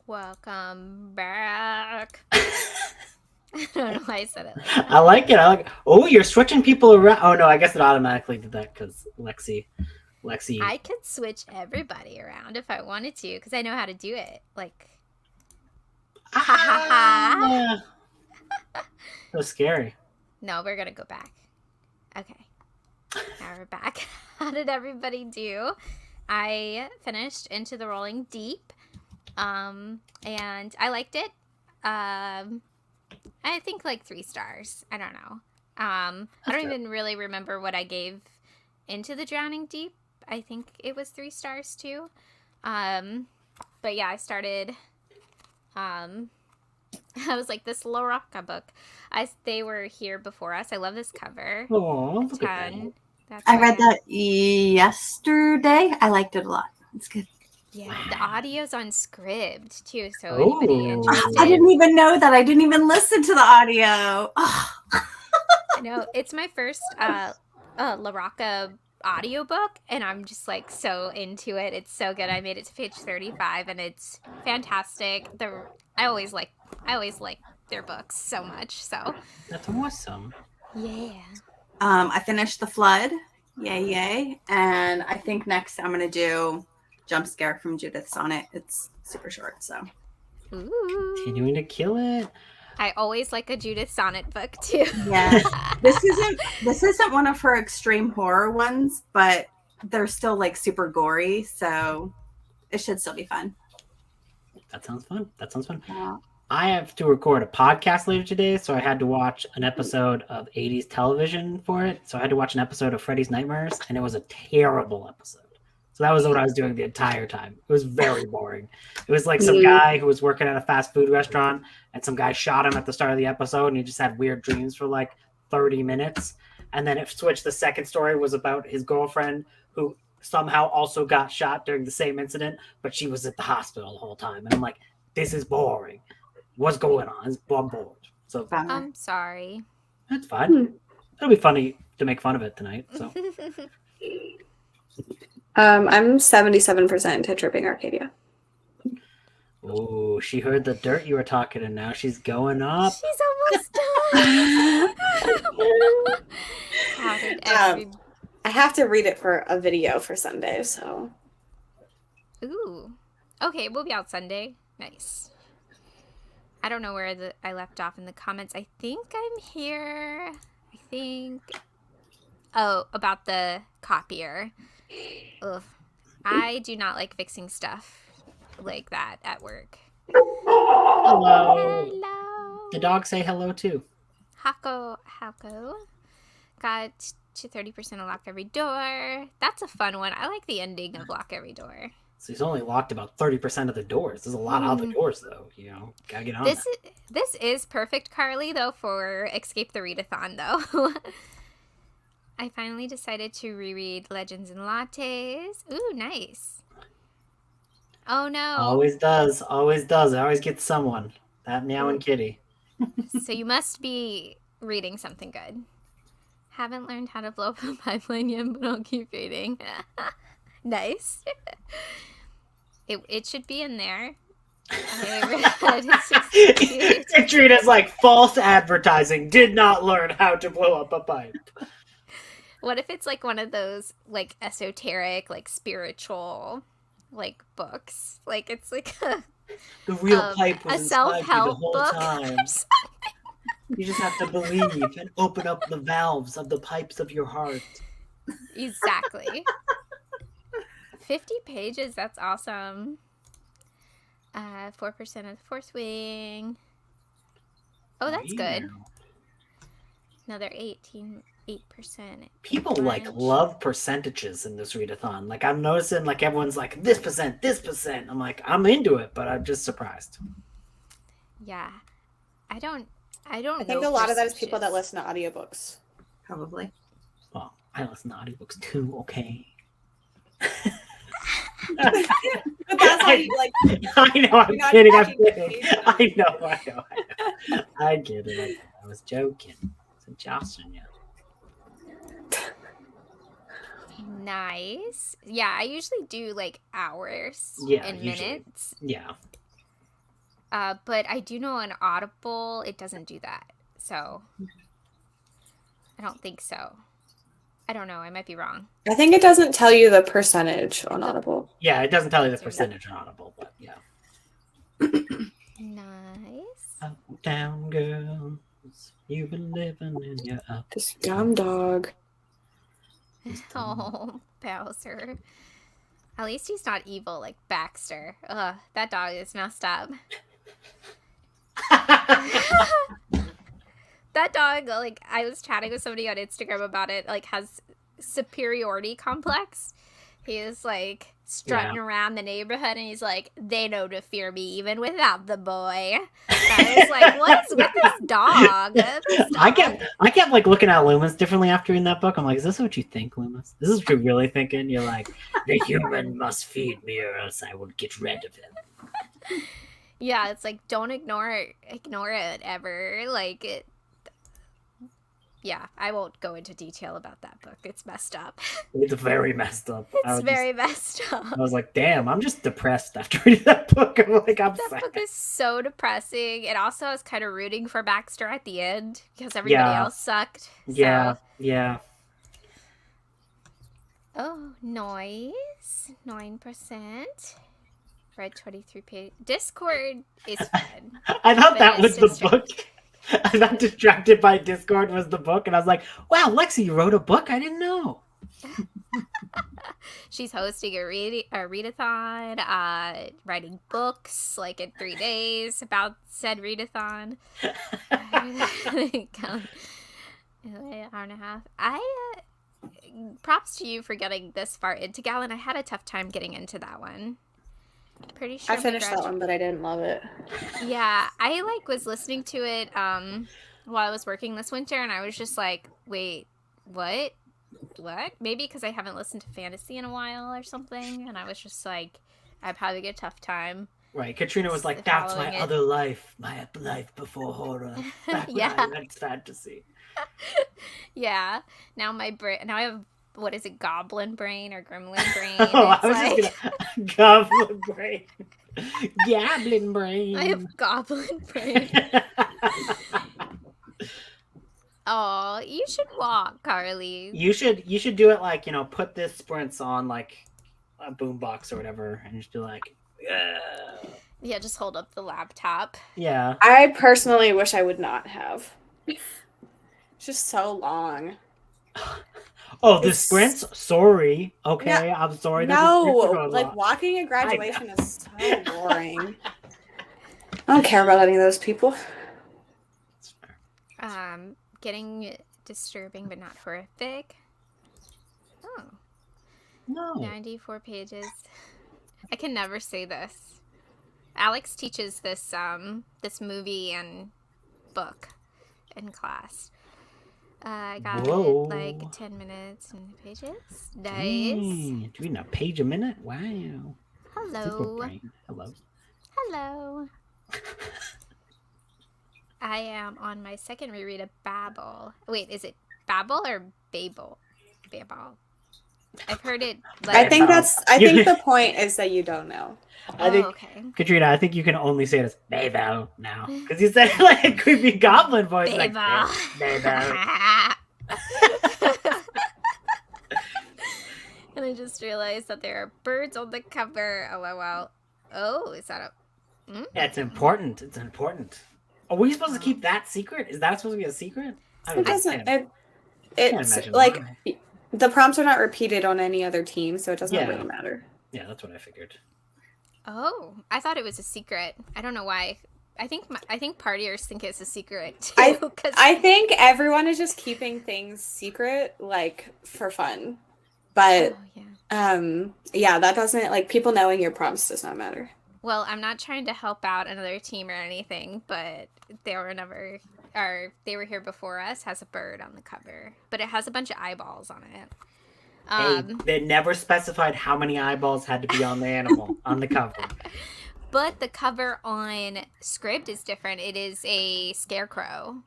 Welcome back. I don't know why I said it like that. I like it. I like. Oh, you're switching people around. Oh no, I guess it automatically did that because Lexi. I could switch everybody around if I wanted to, because I know how to do it. Like, ha ha ha. So scary. No, we're gonna go back. Okay, now we're back. How did everybody do? I finished Into the Rolling Deep, and I liked it. I think like 3 stars. I don't know. I don't even really remember what I gave Into the Drowning Deep. I think it was 3 stars too. But yeah, I started. I was like, this Lorca book. They were here before us. I love this cover. Oh, look at that. That's I read that yesterday. I liked it a lot. It's good. Yeah, the audio's on Scribd too. So Oh. anybody interested? I didn't even know that. I didn't even listen to the audio. Oh. I know it's my first LaRocca audiobook, and I'm just like so into it. It's so good. I made it to page 35, and it's fantastic. I always like their books so much. So That's awesome. yeah. I finished The Flood. Yay. And I think next I'm going to do Jump Scare from Judith Sonnet. It's super short, so. Ooh. Continuing to kill it. I always like a Judith Sonnet book too. Yes. This isn't one of her extreme horror ones, but they're still like super gory, so it should still be fun. That sounds fun. Yeah. I have to record a podcast later today, so I had to watch an episode of 80s television for it. So I had to watch an episode of Freddy's Nightmares, and it was a terrible episode. So that was what I was doing the entire time. It was very boring. It was like some guy who was working at a fast food restaurant, and some guy shot him at the start of the episode, and he just had weird dreams for like 30 minutes. And then it switched. The second story was about his girlfriend who somehow also got shot during the same incident, but she was at the hospital the whole time. And I'm like, this is boring. What's going on? I'm bored. So I'm sorry. that's fine. It'll be funny to make fun of it tonight. So I'm 77% into Tripping Arcadia. oh, she heard the dirt you were talking, and now she's going up. She's almost done. How did I have to read it for a video for Sunday, so. Ooh. Okay, we'll be out Sunday. Nice. I don't know where I left off in the comments. I think I'm here. Oh, about the copier. Ugh. I do not like fixing stuff like that at work. Hello. Hello. The dogs say hello too. Hako. Got to 30% of Lock Every Door. That's a fun one. I like the ending of Lock Every Door. So he's only locked about 30% of the doors. There's a lot of other doors, though. You know, gotta get on that. This is perfect, Carly, though, for Escape the Readathon, though. I finally decided to reread Legends and Lattes. Ooh, nice. Oh, no. Always does. Always does. It always gets someone. That meow and kitty. So you must be reading something good. Haven't learned how to blow up a pipeline yet, but I'll keep reading. Nice. It should be in there. It's treated as like false advertising. Did not learn how to blow up a pipe. What if it's like one of those like esoteric, like spiritual, like books? Like it's like the real pipe was a self-help the whole book time. You just have to believe and open up the valves of the pipes of your heart. Exactly. 50 pages, that's awesome. 4% of the fourth wing. Oh, that's good. Another 8%. People like love percentages in this readathon. Like I'm noticing like everyone's like this percent. I'm like, I'm into it, but I'm just surprised. Yeah. I don't I think a lot of those people that listen to audiobooks. Probably. Well, I listen to audiobooks too, okay. But that's how you like. I know, I'm kidding. I know. I get it. I was joking. It's joshing you. Nice. Yeah, I usually do like hours and minutes. Yeah. But I do know on Audible it doesn't do that. So I don't think so. I don't know. I might be wrong. I think it doesn't tell you the percentage on Audible. Yeah, it doesn't tell you the percentage on Audible, but yeah. Nice. Uptown girls, you've been living in your up. This dumb dog. Oh, Bowser. At least he's not evil like Baxter. Ugh, that dog is messed up. That dog, like, I was chatting with somebody on Instagram about it, like, has superiority complex. He is, like, strutting around the neighborhood, and he's like, they know to fear me even without the boy. I was like, what is with this dog? I kept like looking at Loomis differently after reading that book. I'm like, is this what you think, Loomis? This is what you're really thinking? You're like, the human must feed me or else I will get rid of him. Yeah, it's like, don't ignore it ever. Like, it. Yeah, I won't go into detail about that book. It's messed up. It's very messed up. It's very messed up. I was like, damn, I'm just depressed after reading that book. I'm like, I'm That sad. book is so depressing. It also is kind of rooting for Baxter at the end because everybody else sucked. Yeah, So. yeah. Oh, noise. 9%. Read 23 pages. Discord is fun. I thought that was it's the book. I got distracted by Discord was the book, and I was like, wow, Lexi, you wrote a book? I didn't know. She's hosting a readathon, writing books like in 3 days about said readathon. An hour and a half. Props to you for getting this far into Gallon. I had a tough time getting into that one. Pretty sure I finished that one, but I didn't love it. Yeah, I was listening to it while I was working this winter, and I was just like, wait, what? Maybe because I haven't listened to fantasy in a while or something, and I was just like, I'd probably get a tough time. Right, Katrina was like, that's my other life, my life before horror. Yeah, that's fantasy. Yeah, now I have, what is it, goblin brain or gremlin brain? I was just gonna goblin brain. Goblin brain. I have goblin brain. Oh, you should walk, Carly. You should do it like, put this sprints on like a boombox or whatever, and just be like, Yeah, just hold up the laptop. Yeah. I personally wish I would not have. It's just so long. Oh, the sprints? Sorry. Okay, No, I'm sorry. No, like walking at graduation is so boring. I don't care about any of those people. Getting disturbing but not horrific. Oh. No. 94 pages. I can never say this. Alex teaches this this movie and book in class. I got it like 10 minutes in the pages. Nice. Reading a page a minute? Wow. Hello. Hello. Hello. I am on my second reread of Babel. Wait, is it Babel or Babel? Babel. I've heard it. I think the point is that you don't know. I think, okay. Katrina, I think you can only say it as Babel now. Because you said it like a creepy goblin voice. Babel. Like, Babel. And I just realized that there are birds on the cover. LOL. Oh, is that a... Yeah, it's important. It's important. Are we supposed to keep that secret? Is that supposed to be a secret? It doesn't. It's like the prompts are not repeated on any other team, so it doesn't really matter. Yeah, that's what I figured. Oh, I thought it was a secret. I don't know why. I think partiers think it's a secret too. I think everyone is just keeping things secret, like for fun. But that doesn't, like, people knowing your prompts does not matter. Well, I'm not trying to help out another team or anything, but they were here before us. Has a bird on the cover, but it has a bunch of eyeballs on it. They never specified how many eyeballs had to be on the animal on the cover. But the cover on script is different. It is a scarecrow.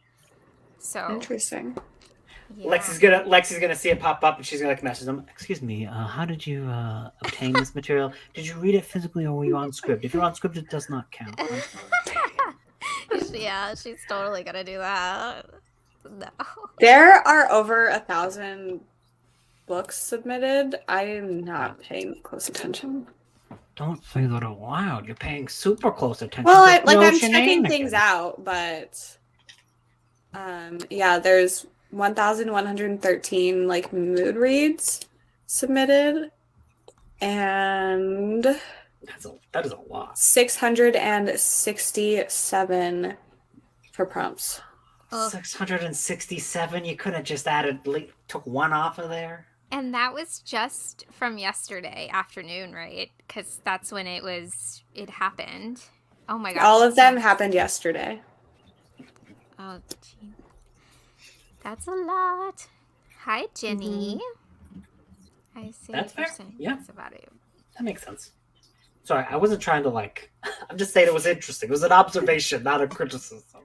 So interesting. Yeah. Lexi's gonna see it pop up, and she's gonna message them. Excuse me, how did you obtain this material? Did you read it physically, or were you on script? If you're on script, it does not count. Yeah, she's totally gonna do that. No. There are over 1,000 books submitted. I am not paying close attention. Don't say that out loud. You're paying super close attention. Well, There's no I'm checking shenanigans. things out, but yeah, there's 1,113 like mood reads submitted, and that is a lot. 667 for prompts. Ugh. 667. You could have just added, took one off of there. And that was just from yesterday afternoon, right? Because that's when it happened. Oh my gosh. All of them happened yesterday. Oh, gee. That's a lot. Hi, Jenny. I see That's what you're fair. saying. Yeah. That's about it. That makes sense. Sorry, I wasn't trying to I'm just saying it was interesting. It was an observation, not a criticism.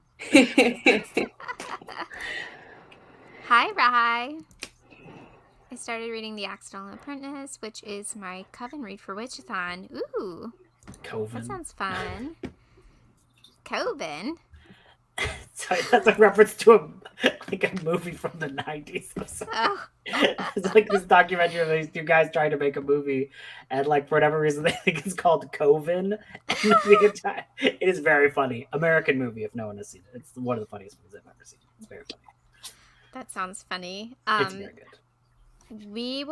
Hi, Rai. I started reading The Accidental Apprentice, which is my coven read for Witchathon. Ooh, Coven. that sounds fun. Coven? Sorry, that's a reference to a movie from the 90s. I'm sorry. Oh. It's like this documentary of these two guys trying to make a movie, and for whatever reason they think it's called Coven. It is very funny. American movie, if no one has seen it. It's one of the funniest movies I've ever seen. It's very funny. That sounds funny. It's very good. I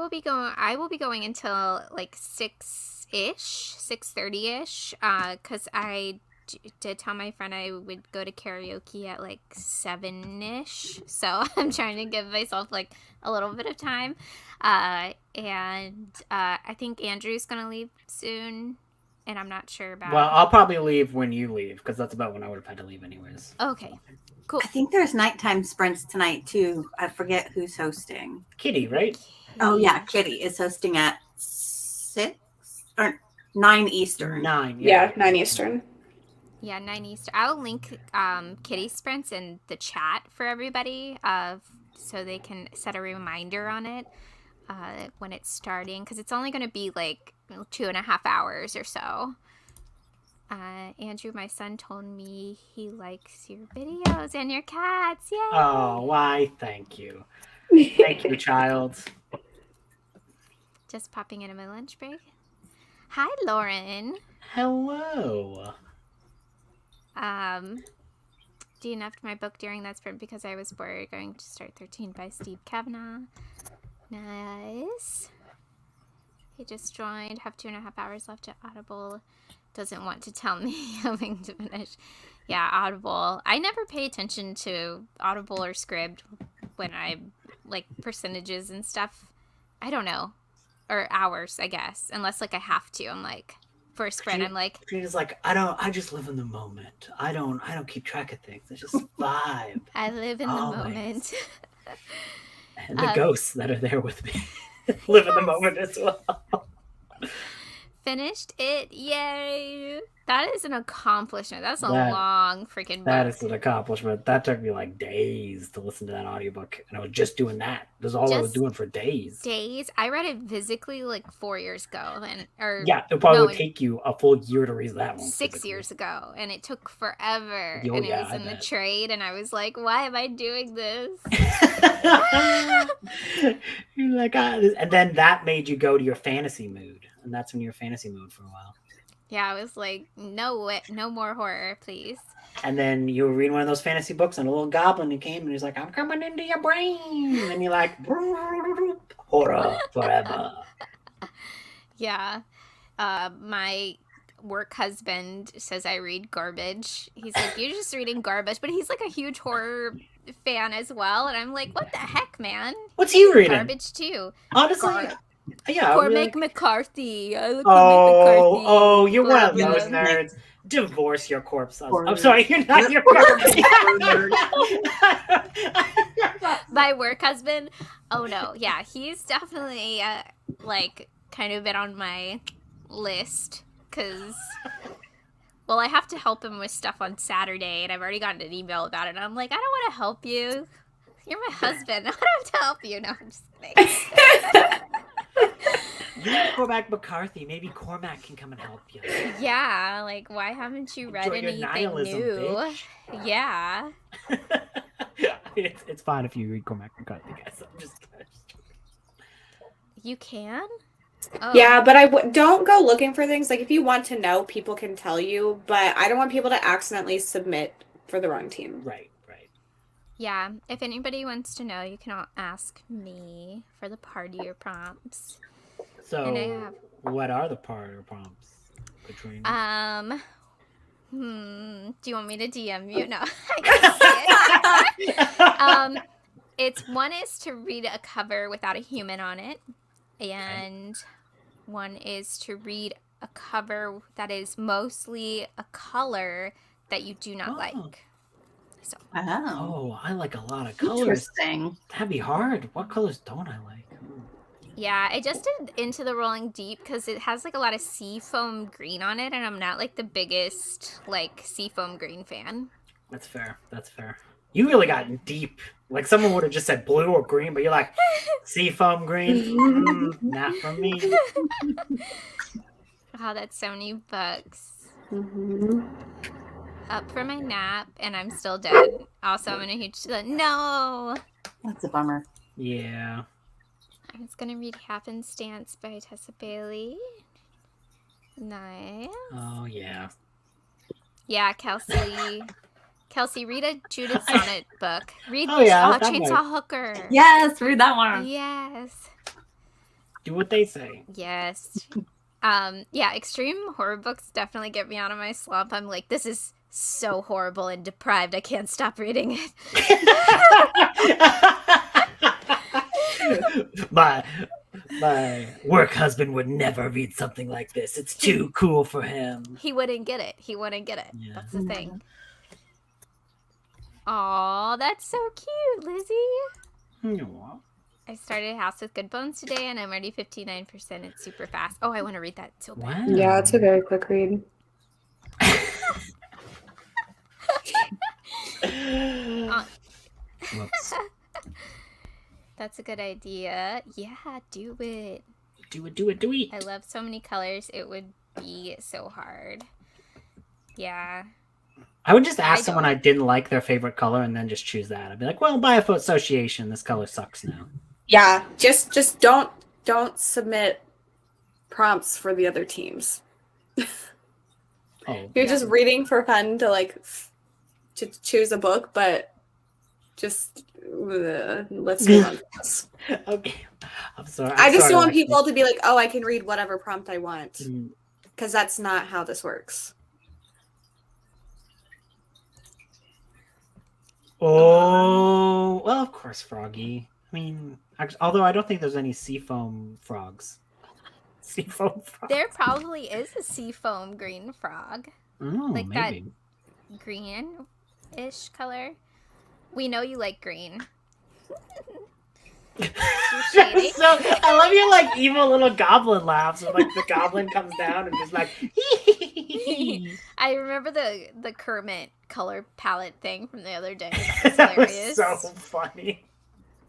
will be going until 6-ish, 6:30-ish, because I did tell my friend I would go to karaoke at 7-ish, so I'm trying to give myself a little bit of time, and I think Andrew's gonna leave soon, and I'm not sure about. Well, I'll probably leave when you leave, because that's about when I would have had to leave anyways. Okay, cool. I think there's nighttime sprints tonight too. I forget who's hosting. Kitty, right? Oh yeah, Kitty is hosting at 6 or 9 Eastern. 9. Yeah, 9 Eastern. Yeah, 9 Eastern. I'll link Kitty Sprints in the chat for everybody, so they can set a reminder on it when it's starting, because it's only going to be 2.5 hours or so. Andrew, my son, told me he likes your videos and your cats. Yay! Oh, why? Thank you. Thank you, child. Just popping into my lunch break. Hi, Lauren. Hello. DNF'd my book during that sprint because I was bored. Going to start 13 by Steve Kavanaugh. Nice. He just joined. Have 2.5 hours left at Audible. Doesn't want to tell me having to finish. Yeah, Audible. I never pay attention to Audible or Scribd when I percentages and stuff. I don't know. Or hours, I guess. Unless I have to. I'm for a sprint, I'm Trina's I just live in the moment. I don't keep track of things. It's just vibe. I live in the moment. And the ghosts that are there with me live in the moment as well. Finished it. Yay. That is an accomplishment. That's a long freaking book. That is an accomplishment. That took me days to listen to that audiobook. And I was just doing that. That's all I was doing for days. I read it physically 4 years ago. Yeah, it probably would take you a full year to read that one. 6 years ago. And it took forever. Oh, and it yeah, was in the trade. And I was why am I doing this? You're and then that made you go to your fantasy mood. And that's when you're fantasy mood for a while. Yeah, I was no more horror, please. And then you were reading one of those fantasy books, and a little goblin came, and he's like, "I'm coming into your brain," and you're like, "Horror forever." Yeah, my work husband says I read garbage. He's "You're just reading garbage," but he's a huge horror fan as well, and I'm "What the heck, man? What's he reading? Garbage too." Honestly. Yeah, Cormac McCarthy. I look Cormac McCarthy. Oh, you're one of those nerds. Divorce your corpse. I'm sorry, you're not your corpse. My work husband. Oh no, yeah, he's definitely kind of been on my list because, I have to help him with stuff on Saturday, and I've already gotten an email about it. And I'm I don't want to help you. You're my husband. I don't have to help you. No, I'm just kidding. You need Cormac McCarthy. Maybe Cormac can come and help you. Yeah, like why haven't you read Enjoy your anything nihilism, new? bitch. Yeah. It's fine if you read Cormac McCarthy, guys. I'm just kidding. You can? Oh. Yeah, but don't go looking for things. Like, if you want to know, people can tell you, but I don't want people to accidentally submit for the wrong team. Right. Yeah, if anybody wants to know, you can ask me for the partier prompts. So, And I have... what are the partier prompts, Katrina? Do you want me to DM you? No, I can't say it. It's one is to read a cover without a human on it, and one is to read a cover that is mostly a color that you do not like. So. Oh, I like a lot of colors. Interesting. That'd be hard. What colors don't I like? Yeah, I just did Into the Rolling Deep because it has like a lot of seafoam green on it, and I'm not like the biggest like seafoam green fan. That's fair. You really got deep. Like someone would have just said blue or green, but you're like seafoam green. Not for me. Oh, that's so many books. Mm-hmm. Up for my nap, and I'm still dead. Also, I'm in a huge... No! That's a bummer. Yeah. I was going to read Happenstance by Tessa Bailey. Nice. Oh, yeah. Yeah, Kelsey, read a Judith Sonnet book. Read Chainsaw Hooker. Yes, read that one. Yes. Do what they say. Yes. Yeah, extreme horror books definitely get me out of my slump. I'm like, this is so horrible and deprived. I can't stop reading it. My work husband would never read something like this. It's too cool for him. He wouldn't get it. Yeah. That's the thing. Aw, that's so cute, Lizzie. Aww. I started House with Good Bones today, and I'm already 59%. It's super fast. Oh, I want to read that so bad. Wow. Yeah, it's a very quick read. Whoops. That's a good idea. Yeah, do it. Do it. I love so many colors. It would be so hard. Yeah. I would just ask someone I didn't like their favorite color and then just choose that. I'd be like, well, by association, this color sucks now. Yeah, just don't submit prompts for the other teams. Oh. You're just reading for fun to to choose a book, but just let's move on to this. Okay. I'm sorry. I just don't want people to be like, oh, I can read whatever prompt I want. Mm. Because that's not how this works. Oh, well, of course, Froggy. I mean, although I don't think there's any seafoam frogs. Seafoam frogs. There probably is a seafoam green frog. Oh, like maybe. That green-ish color. We know you like green. So, I love your evil little goblin laughs when the goblin comes down and just I remember the Kermit color palette thing from the other day. That was hilarious. So funny.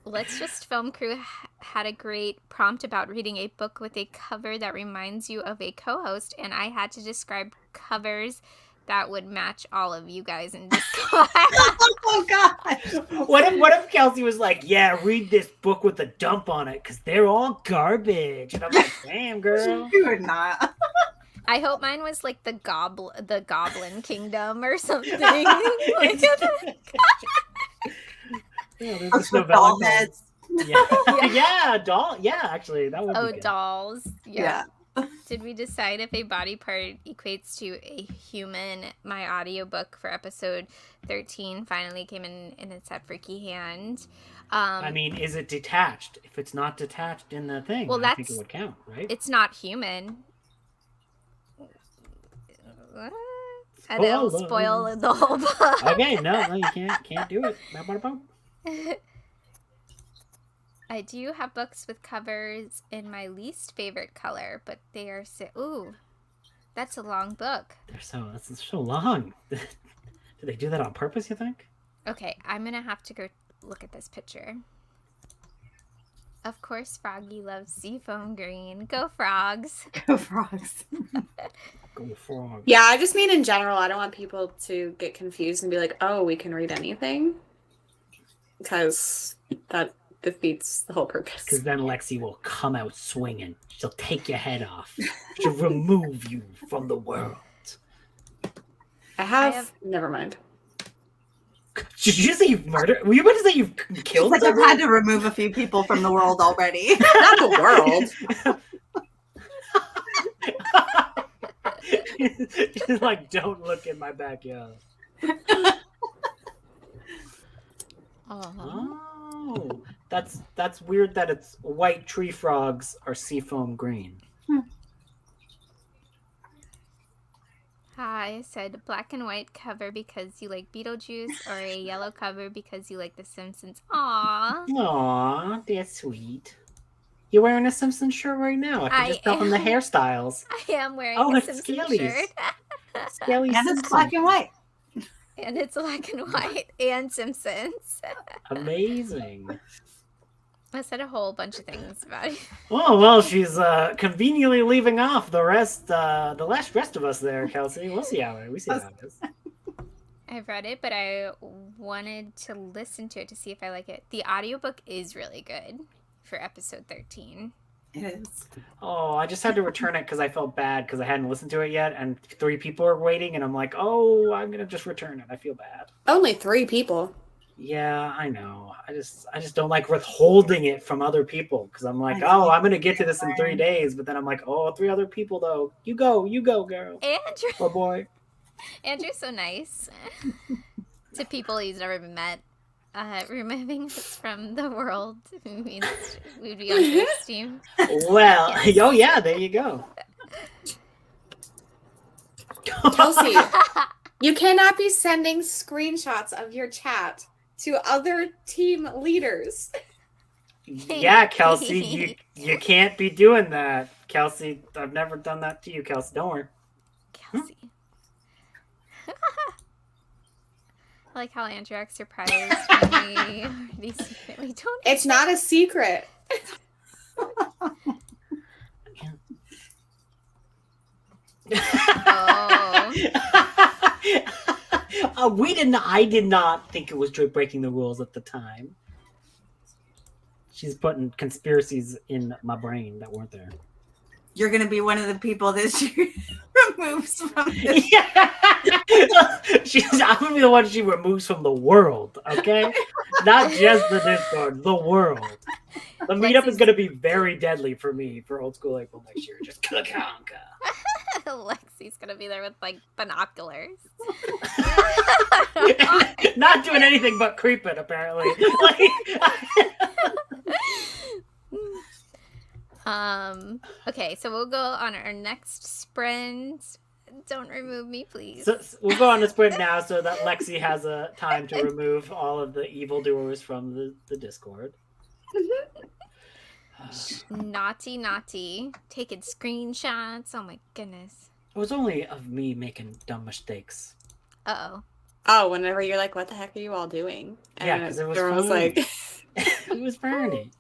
Let's Just Film crew had a great prompt about reading a book with a cover that reminds you of a co-host, and I had to describe covers that would match all of you guys in Discord. Oh gosh! What if Kelsey was like, "Yeah, read this book with a dump on it because they're all garbage," and I'm like, "Damn, girl, You would not." I hope mine was like the Goblin Kingdom or something. Yeah, there's That's this for doll novella. heads. Yeah, doll. Yeah, actually, that would be good. Dolls. Yeah. Did we decide if a body part equates to a human? My audiobook for episode 13 finally came in and it's at Freaky Hand. I mean, is it detached? If it's not detached in the thing, well, I think it would count, right? It's not human. And it'll spoil the whole book. Okay, no, you can't do it. I do have books with covers in my least favorite color, but they are ooh, that's a long book. That's so long. Did they do that on purpose, you think? Okay, I'm gonna have to go look at this picture. Of course, Froggy loves seafoam green. Go frogs. Go frogs. Go frog. Yeah, I just mean in general, I don't want people to get confused and be like, oh, we can read anything. Because that defeats the whole purpose. Because then Lexi will come out swinging. She'll take your head off. She'll remove you from the world. I have... Never mind. Did you say you've murdered? Were you about to say you've killed Like, I've someone? had to remove a few people from the world already. Not the world. She's like, don't look in my backyard. Oh, that's weird that it's white tree frogs are seafoam green. I said black and white cover because you like Beetlejuice, or a yellow cover because you like The Simpsons. Aww. Aw, that's sweet. You're wearing a Simpsons shirt right now. I can just tell from the hairstyles. I am wearing Oh, a it's Simpsons Skelly's. shirt. Skelly And it's black and white. And it's black and white and Simpsons. Amazing. I said a whole bunch of things about it. Oh well, she's conveniently leaving off the rest of us there, Kelsey. We'll see how it is. I've read it, but I wanted to listen to it to see if I like it. The audiobook is really good for episode 13. It is. Oh, I just had to return it because I felt bad because I hadn't listened to it yet, and 3 people are waiting, and I'm like, oh, I'm gonna just return it. I feel bad. Only 3 people. Yeah, I know. I just don't like withholding it from other people because I'm like, oh, I'm gonna get to this in 3 days, but then I'm like, oh, 3 other people though. You go, girl. Andrew. Oh boy. Andrew's so nice to people he's never even met. Removing us from the world means we'd be on his team. Well, Yes. oh yeah, there you go. Kelsey, you cannot be sending screenshots of your chat to other team leaders. Yeah, Kelsey, you can't be doing that, Kelsey. I've never done that to you, Kelsey. Don't worry. Kelsey. I like how Andrew acts surprised when we already secretly don't. It's not a secret. Oh. I did not think it was breaking the rules at the time. She's putting conspiracies in my brain that weren't there. You're going to be one of the people that she removes from this. Yeah. I'm going to be the one she removes from the world, okay? Not just the Discord, the world. The meetup is going to be very deadly for me for Old School April next year. Just ka-conka. Lexi's gonna be there with like binoculars. Not doing anything but creeping, apparently. Okay, so we'll go on our next sprint. Don't remove me, please. So we'll go on the sprint now so that Lexi has a time to remove all of the evildoers from the Discord. Naughty. Taking screenshots. Oh my goodness. It was only of me making dumb mistakes. Uh-oh. Oh, whenever you're like, what the heck are you all doing? And Yeah, because it was everyone was funny. like... It was funny.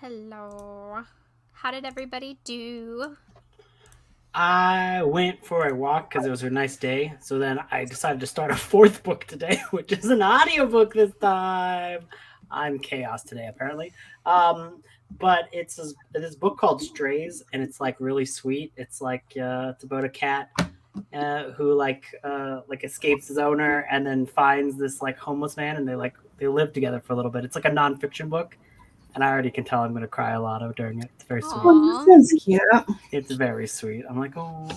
Hello. How did everybody do? I went for a walk because it was a nice day. So then I decided to start a fourth book today, which is an audiobook this time. I'm chaos today, apparently. But it's this book called Strays, and it's like really sweet. It's like it's about a cat who like escapes his owner and then finds this like homeless man, and they live together for a little bit. It's like a nonfiction book, and I already can tell I'm going to cry a lot during it. It's very sweet. Aw, That's cute. It's very sweet. I'm like, oh.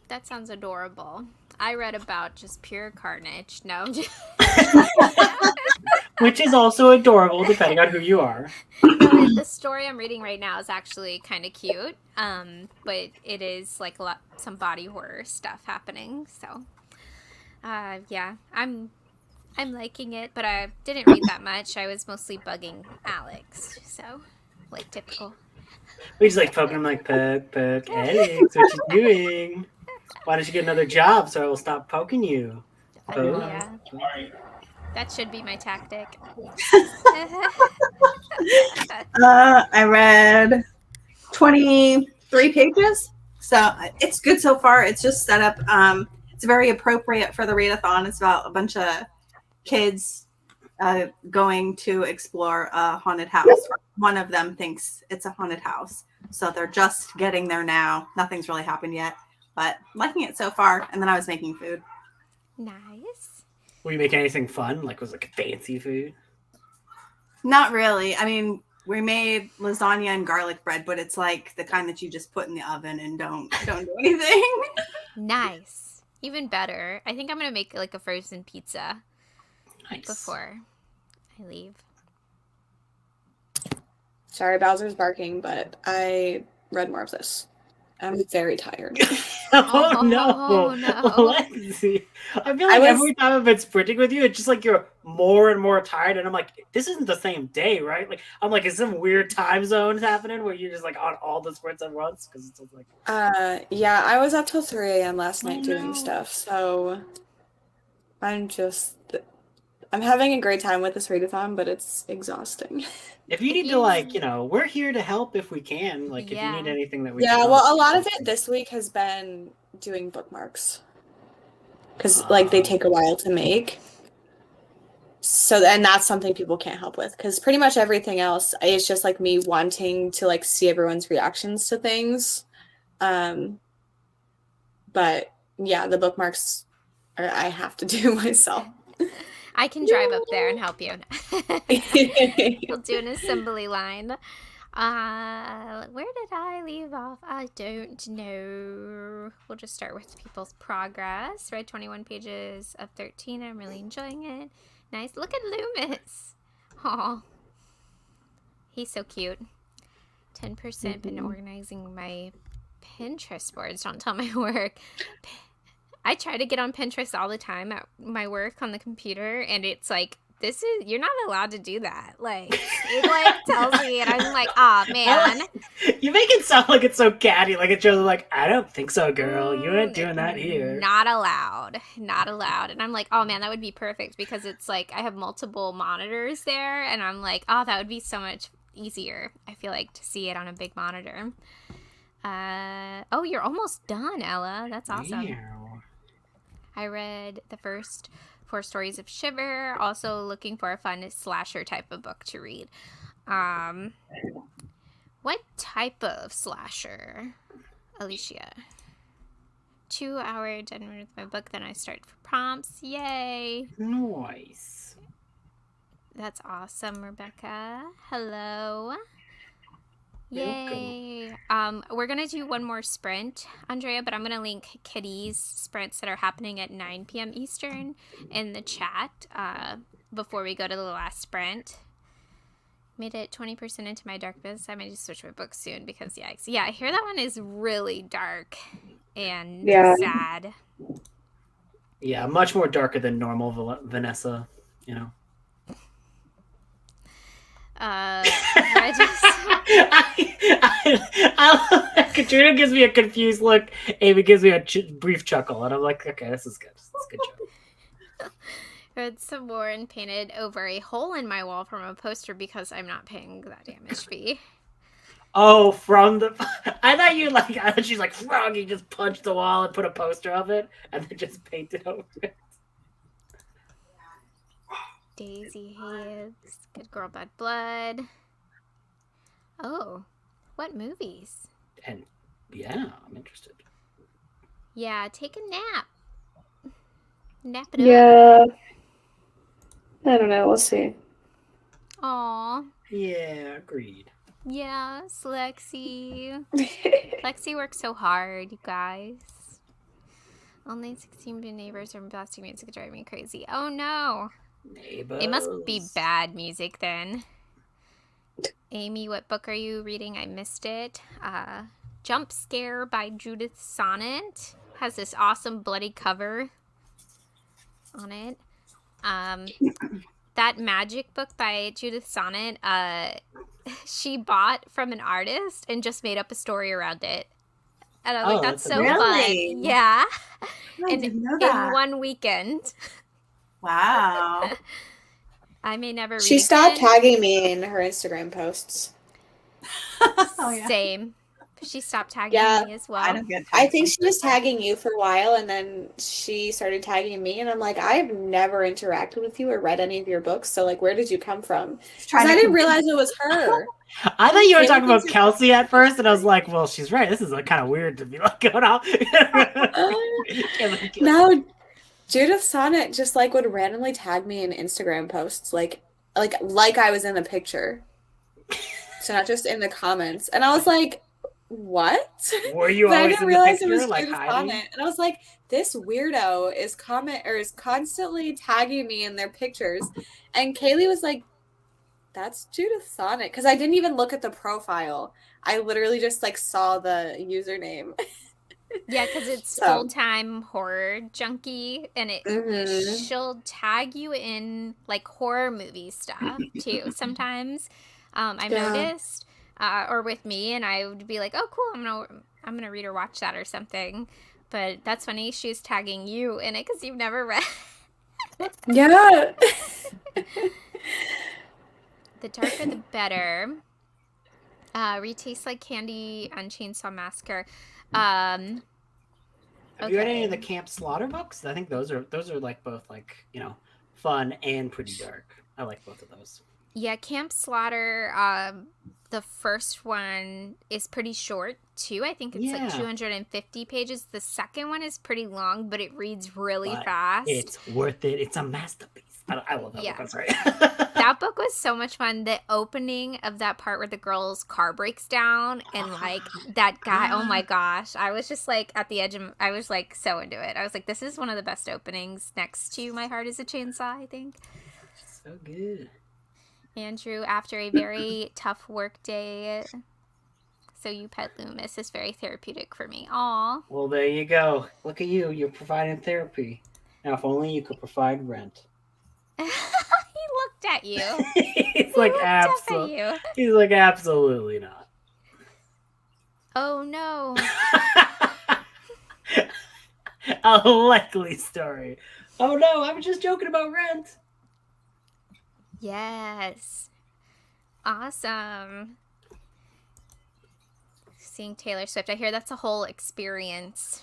that sounds adorable. I read about just pure carnage. No. Which is also adorable, depending on who you are. The story I'm reading right now is actually kind of cute, but it is like some body horror stuff happening. So, yeah, I'm liking it, but I didn't read that much. I was mostly bugging Alex, so like typical. We just like poking him, like poke, Alex, what you doing? Why don't you get another job so I will stop poking you? Poke. Yeah, that should be my tactic. I read 23 pages, so it's good so far. It's just set up. It's very appropriate for the readathon. It's about a bunch of kids going to explore a haunted house. One of them thinks it's a haunted house, so they're just getting there now. Nothing's really happened yet, but liking it so far. And then I was making food. Nice. Were you making anything fun? Like, was it like fancy food? Not really. I mean, we made lasagna and garlic bread, but it's like the kind that you just put in the oven and don't do anything. Nice. Even better. I think I'm gonna make like a frozen pizza Nice. before I leave. Sorry, Bowser's barking, but I read more of this. I'm very tired. Oh, no. no. Lexi. I feel like every time I've been sprinting with you, it's just like you're more and more tired. And I'm like, this isn't the same day, right? Like, I'm like, is some weird time zones happening where you're just like on all the sprints at once? Because it's like, yeah, I was up till 3 a.m. last night doing stuff. So I'm having a great time with this readathon, but it's exhausting. if you need to, like, we're here to help if we can. Like, if you need anything that we can help. Well, a lot of it this week has been doing bookmarks. Because, like, they take a while to make. So, and that's something people can't help with. Because pretty much everything else is just, like, me wanting to, like, see everyone's reactions to things. But, yeah, the bookmarks I have to do myself. I can drive up there and help you. We'll do an assembly line. Where did I leave off? I don't know. We'll just start with people's progress. Read 21 pages of 13. I'm really enjoying it. Nice. Look at Loomis. Aw. He's so cute. 10% been organizing my Pinterest boards. Don't tell my work. I try to get on Pinterest all the time at my work on the computer, and it's like, you're not allowed to do that. Like, it like tells me, and I'm like, ah, man. You make it sound like it's so catty, like it's just like, I don't think so, girl. You ain't doing that here. Not allowed. Not allowed. And I'm like, oh man, that would be perfect because it's like I have multiple monitors there, and I'm like, oh, that would be so much easier, I feel like, to see it on a big monitor. Oh, you're almost done, Ella. That's awesome. Yeah. I read the first 4 stories of Shiver. Also looking for a fun slasher type of book to read. What type of slasher, Alicia? 2-hour done with my book. Then I start for prompts. Yay! Nice. That's awesome, Rebecca. Hello. Yay. We're going to do one more sprint, Andrea, but I'm going to link Kitty's sprints that are happening at 9 p.m. Eastern in the chat before we go to the last sprint. Made it 20% into my darkness. I might just switch my book soon because, yikes. Yeah, I hear that one is really dark and sad. Yeah, much more darker than normal Vanessa, Katrina gives me a confused look. Amy gives me a brief chuckle, and I'm like, okay, this is good. This is a good job. read some more and painted over a hole in my wall from a poster because I'm not paying that damage fee. Oh, from the. I thought she's like, Froggy just punched the wall and put a poster of it and then just painted over it. Daisy Heads, Good Girl, Bad Blood. Oh, what movies? And yeah, I'm interested. Yeah, take a nap. Nap it up. Yeah. I don't know. We'll see. Aw. Yeah, agreed. Yes, Lexi. Lexi works so hard, you guys. Only 16 neighbors are blasting music driving me crazy. Oh no. Neighbors. It must be bad music then. Amy, what book are you reading? I missed it. Jump Scare by Judith Sonnet. Has this awesome bloody cover on it. That magic book by Judith Sonnet, she bought from an artist and just made up a story around it. And I was like, that's so really fun. Yeah. I didn't know that. In one weekend. Wow. I may never read She again. stopped tagging me in her Instagram posts. Oh, yeah. Same. She stopped tagging me as well. I don't get I think she was tagging you for a while, and then she started tagging me, and I'm like, I've never interacted with you or read any of your books, so like, where did you come from? Because I didn't realize it was her. I thought you were talking about Kelsey at first, and I was like, well, she's right. This is like kind of weird to be like going out. No, Judith Sonnet just like would randomly tag me in Instagram posts, like I was in the picture, so not just in the comments. And I was like, what? Were you But I always didn't in realize the it picture, was like Judith hiding? Sonnet, and I was like, this weirdo is constantly tagging me in their pictures. And Kaylee was like, that's Judith Sonnet, because I didn't even look at the profile. I literally just like saw the username. Yeah, because it's So. full-time horror junkie, and Mhm. she'll tag you in like horror movie stuff too. Sometimes I've Yeah. noticed, or with me, and I would be like, "Oh, cool! I'm gonna read or watch that or something." But that's funny. She's tagging you in it because you've never read. Yeah. The darker the better. Read Tastes Like Candy on Chainsaw Massacre. Have you read any of the Okay. Camp Slaughter books? I think those are like both like, you know, fun and pretty dark. I like both of those. Yeah, Camp Slaughter, the first one is pretty short too. I think it's like Yeah. 250 pages. The second one is pretty long, but it reads really But fast. It's worth it. It's a masterpiece. I love that Yeah. book. I'm sorry. That book was so much fun. The opening of that part where the girl's car breaks down and like that guy, oh my gosh. I was just like at the edge of, I was like so into it. I was like, this is one of the best openings next to My Heart is a Chainsaw, I think. So good. Andrew, after a very tough work day, So You Pet Loomis is very therapeutic for me. Aw. Well, there you go. Look at you. You're providing therapy. Now, if only you could provide rent. He looked at you. He's He like, looked up at absolutely. you. He's like, absolutely not. Oh no. A likely story. Oh no, I was just joking about rent. Yes. Awesome. Seeing Taylor Swift. I hear that's a whole experience.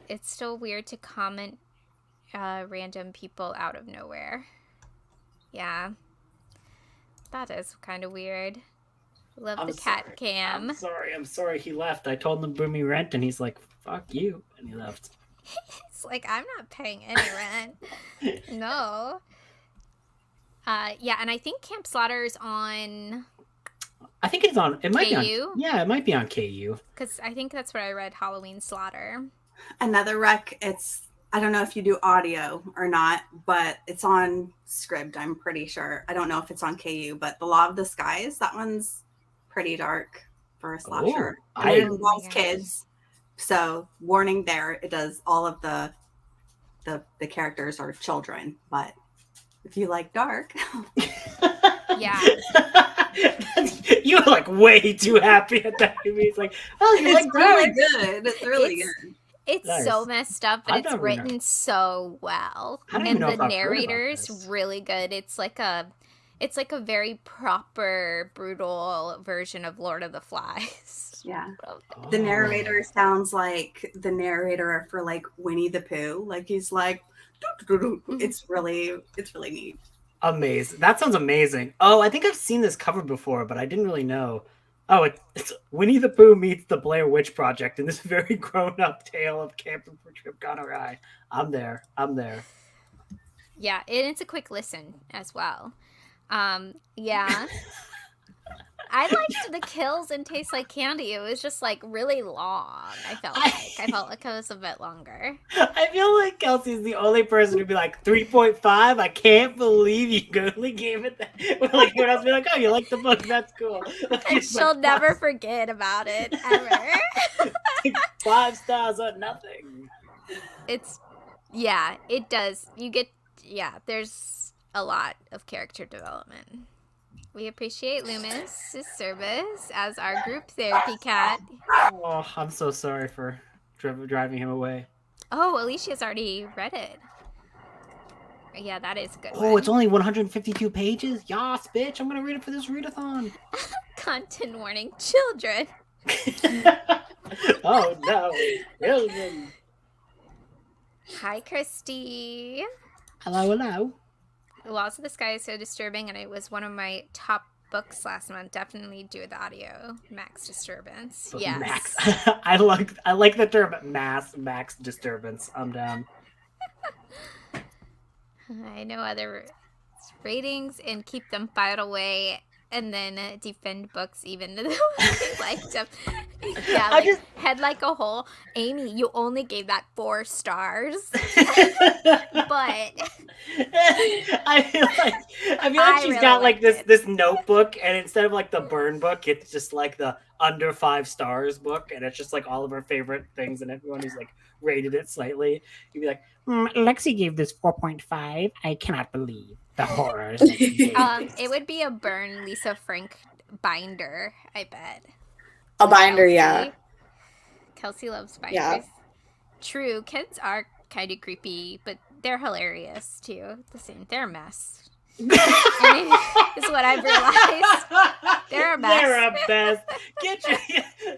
It's still weird to comment random people out of nowhere. Yeah. That is kind of weird. Love I'm the cat sorry. cam. I'm sorry he left. I told him to bring me rent and he's like, fuck you. And he left. It's like, I'm not paying any rent. No. Yeah, and I think Camp Slaughter's on I think it's on, it might be KU? on, yeah, it might be on KU. because I think that's where I read Halloween Slaughter. Another rec, I don't know if you do audio or not, but it's on Scribd, I'm pretty sure. I don't know if it's on KU, but The Law of the Skies, that one's pretty dark for a slasher. Oh, And it Oh my involves gosh. kids. So warning there, it does all of the characters are children, but if you like dark. Yeah. You were like way too happy at that movie. It's like, oh, you It's like really dark. good. It's really It's- good. It's Nice. so messed up, but I've it's never written so well. I don't And even know the if I've heard about narrator's this. really good. It's like a very proper, brutal version of Lord of the Flies. Yeah. Oh. The narrator sounds like the narrator for like Winnie the Pooh. Like he's like, it's really neat. Amazing. That sounds amazing. Oh, I think I've seen this cover before, but I didn't really know. Oh, it's Winnie the Pooh meets the Blair Witch Project in this very grown-up tale of camping for trip gone awry. I'm there. Yeah, and it's a quick listen as well. Yeah. I liked the kills and Taste Like Candy. It was just like really long. I felt like it was a bit longer. I feel like Kelsey's the only person who'd be like 3.5. I can't believe you only gave it that. Like everyone else would be like, oh, you like the book? That's cool. And she'll never forget about it ever. 5 stars or nothing. It does. There's a lot of character development. We appreciate Loomis' service as our group therapy cat. Oh, I'm so sorry for driving him away. Oh, Alicia's already read it. Yeah, that is a good. Oh, it's only 152 pages? Yas, bitch. I'm going to read it for this readathon. Content warning, children. Oh, no. Children. Hi, Christy. Hello. Laws of the Sky is so disturbing, and it was one of my top books last month. Definitely do the audio. Max disturbance. Yes. Max. I like the term max disturbance. I'm down. I know other ratings and keep them filed away, and then defend books even though I liked them. Yeah, like Head Like a Hole. Amy, you only gave that 4 stars. But I feel like she's really got like liked this notebook, and instead of like the burn book, it's just like the under 5 stars book, and it's just like all of her favorite things, and everyone who's like rated it slightly. You'd be like, Lexi gave this 4.5. I cannot believe the horrors. it would be a burn Lisa Frank binder, I bet. A binder, Kelsey. yeah. Kelsey loves binders. Yeah. True, kids are kind of creepy, but they're hilarious too. They're a mess. I mean, is what I've realized. They're a mess. They're a mess.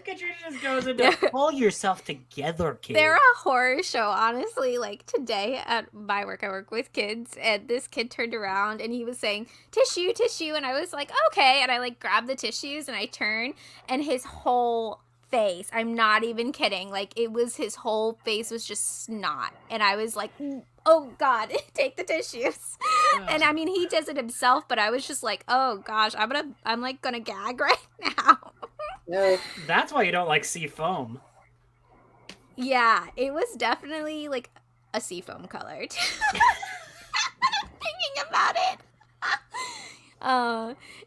Katrina just goes into pull yourself together, kid. They're a horror show, honestly. Like today at my work, I work with kids, and this kid turned around and he was saying, tissue, and I was like, okay, and I like grabbed the tissues and I turned, and his whole face, I'm not even kidding, like his whole face was just snot, and I was like, oh god, take the tissues. And I mean, he does it himself, but I was just like, oh gosh, I'm like gonna gag right now. No. That's why you don't like sea foam. Yeah, it was definitely like a seafoam color too. Thinking about it.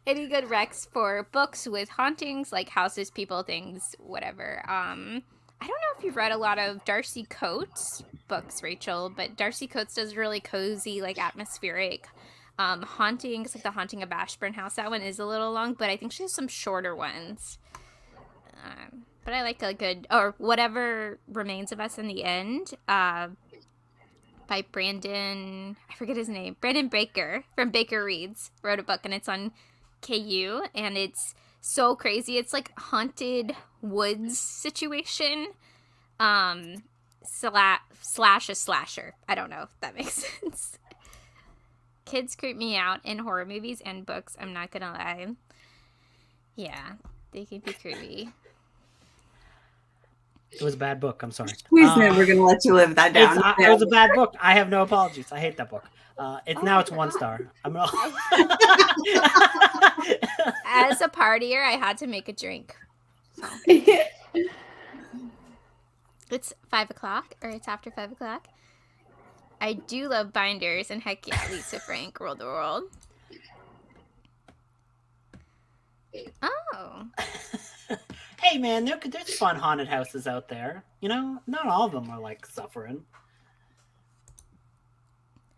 Any good recs for books with hauntings, like houses, people, things, whatever. I don't know if you've read a lot of Darcy Coates books, Rachel, but Darcy Coates does really cozy, like atmospheric hauntings, like The Haunting of Ashburn House. That one is a little long, but I think she has some shorter ones. But I like a good, or Whatever Remains of Us in the End, by Brandon, I forget his name, Brandon Baker from Baker Reads, wrote a book, and it's on KU, and it's so crazy. It's like haunted woods situation, slash a slasher. I don't know if that makes sense. Kids creep me out in horror movies and books, I'm not gonna lie. Yeah, they can be creepy. It was a bad book. I'm sorry. We're going to let you live that down. It was a bad book. I have no apologies. I hate that book. It's 1 star. I'm gonna... As a partier, I had to make a drink. So. It's 5 o'clock, or it's after 5 o'clock. I do love binders, and heck yeah, Lisa Frank, World the World. Oh. Hey man, there's fun haunted houses out there. You know, not all of them are like suffering.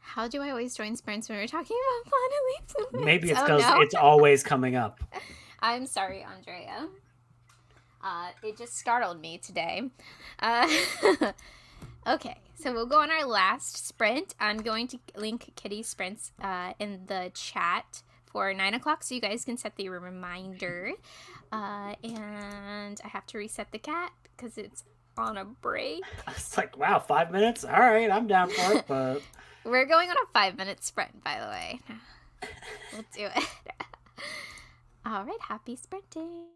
How do I always join sprints when we're talking about fun and leaves? Maybe it's because it's always coming up. I'm sorry, Andrea. It just startled me today. Uh, okay, so we'll go on our last sprint. I'm going to link Kitty's sprints in the chat for 9 o'clock so you guys can set the reminder. And I have to reset the cat because it's on a break. It's like, wow, 5 minutes? All right, I'm down for it, but... We're going on a 5-minute sprint, by the way. We'll do it. All right, happy sprinting.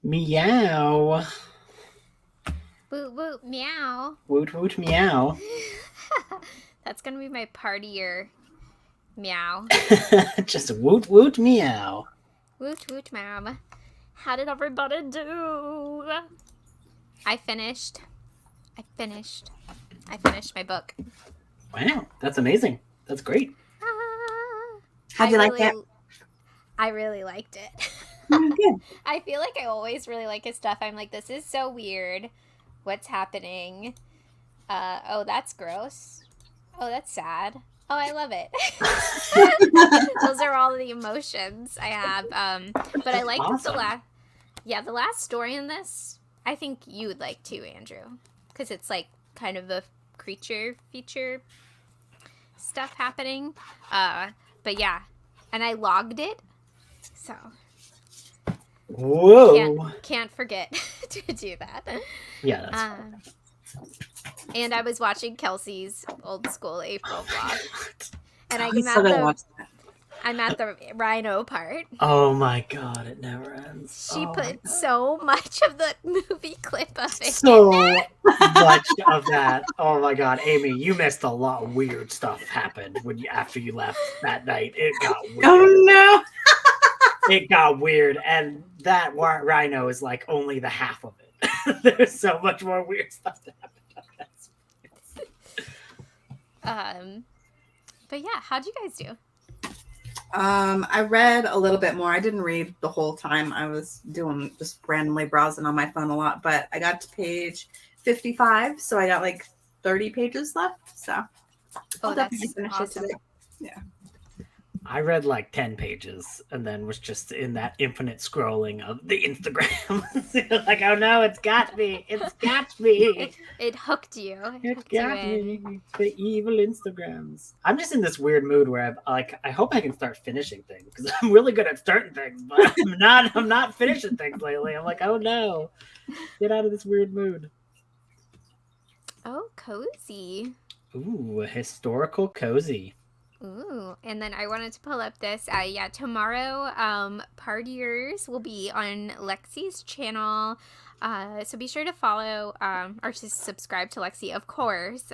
Meow. Woot woot meow. Woot woot meow. That's gonna be my partier meow. Just woot woot meow. Woot woot meow. How did everybody do? I finished my book. Wow, that's amazing. That's great. How'd you like it? I really liked it. Good. I feel like I always really like his stuff. I'm like, this is so weird. What's happening? Oh, that's gross. Oh, that's sad. Oh, I love it. Those are all the emotions I have. But I liked awesome. the last story in this. I think you would like too, Andrew, because it's like kind of a creature feature stuff happening. But yeah, and I logged it, so Whoa. can't forget to do that. Yeah, that's fine. And I was watching Kelsey's old school April vlog, and I'm at the rhino part. Oh my god, it never ends. She put so much of the movie clip of it. So much of that. Oh my god, Amy, you missed a lot of weird stuff happened after you left that night. It got weird. Oh no. It got weird, and that rhino is like only the half of it. There's so much more weird stuff to happen. But yeah, how'd you guys do? I read a little bit more. I didn't read the whole time. I was just randomly browsing on my phone a lot, but I got to page 55, so I got like 30 pages left. So I'll definitely finish it today. Yeah. I read like 10 pages and then was just in that infinite scrolling of the Instagram. Like, oh no, it's got me. It's got me. It hooked you. It got me. The evil Instagrams. I'm just in this weird mood where I hope I can start finishing things because I'm really good at starting things, but I'm not finishing things lately. I'm like, oh no. Get out of this weird mood. Oh, cozy. Ooh, a historical cozy. Ooh, and then I wanted to pull up this. Tomorrow, partiers will be on Lexi's channel. So be sure to follow or to subscribe to Lexi, of course.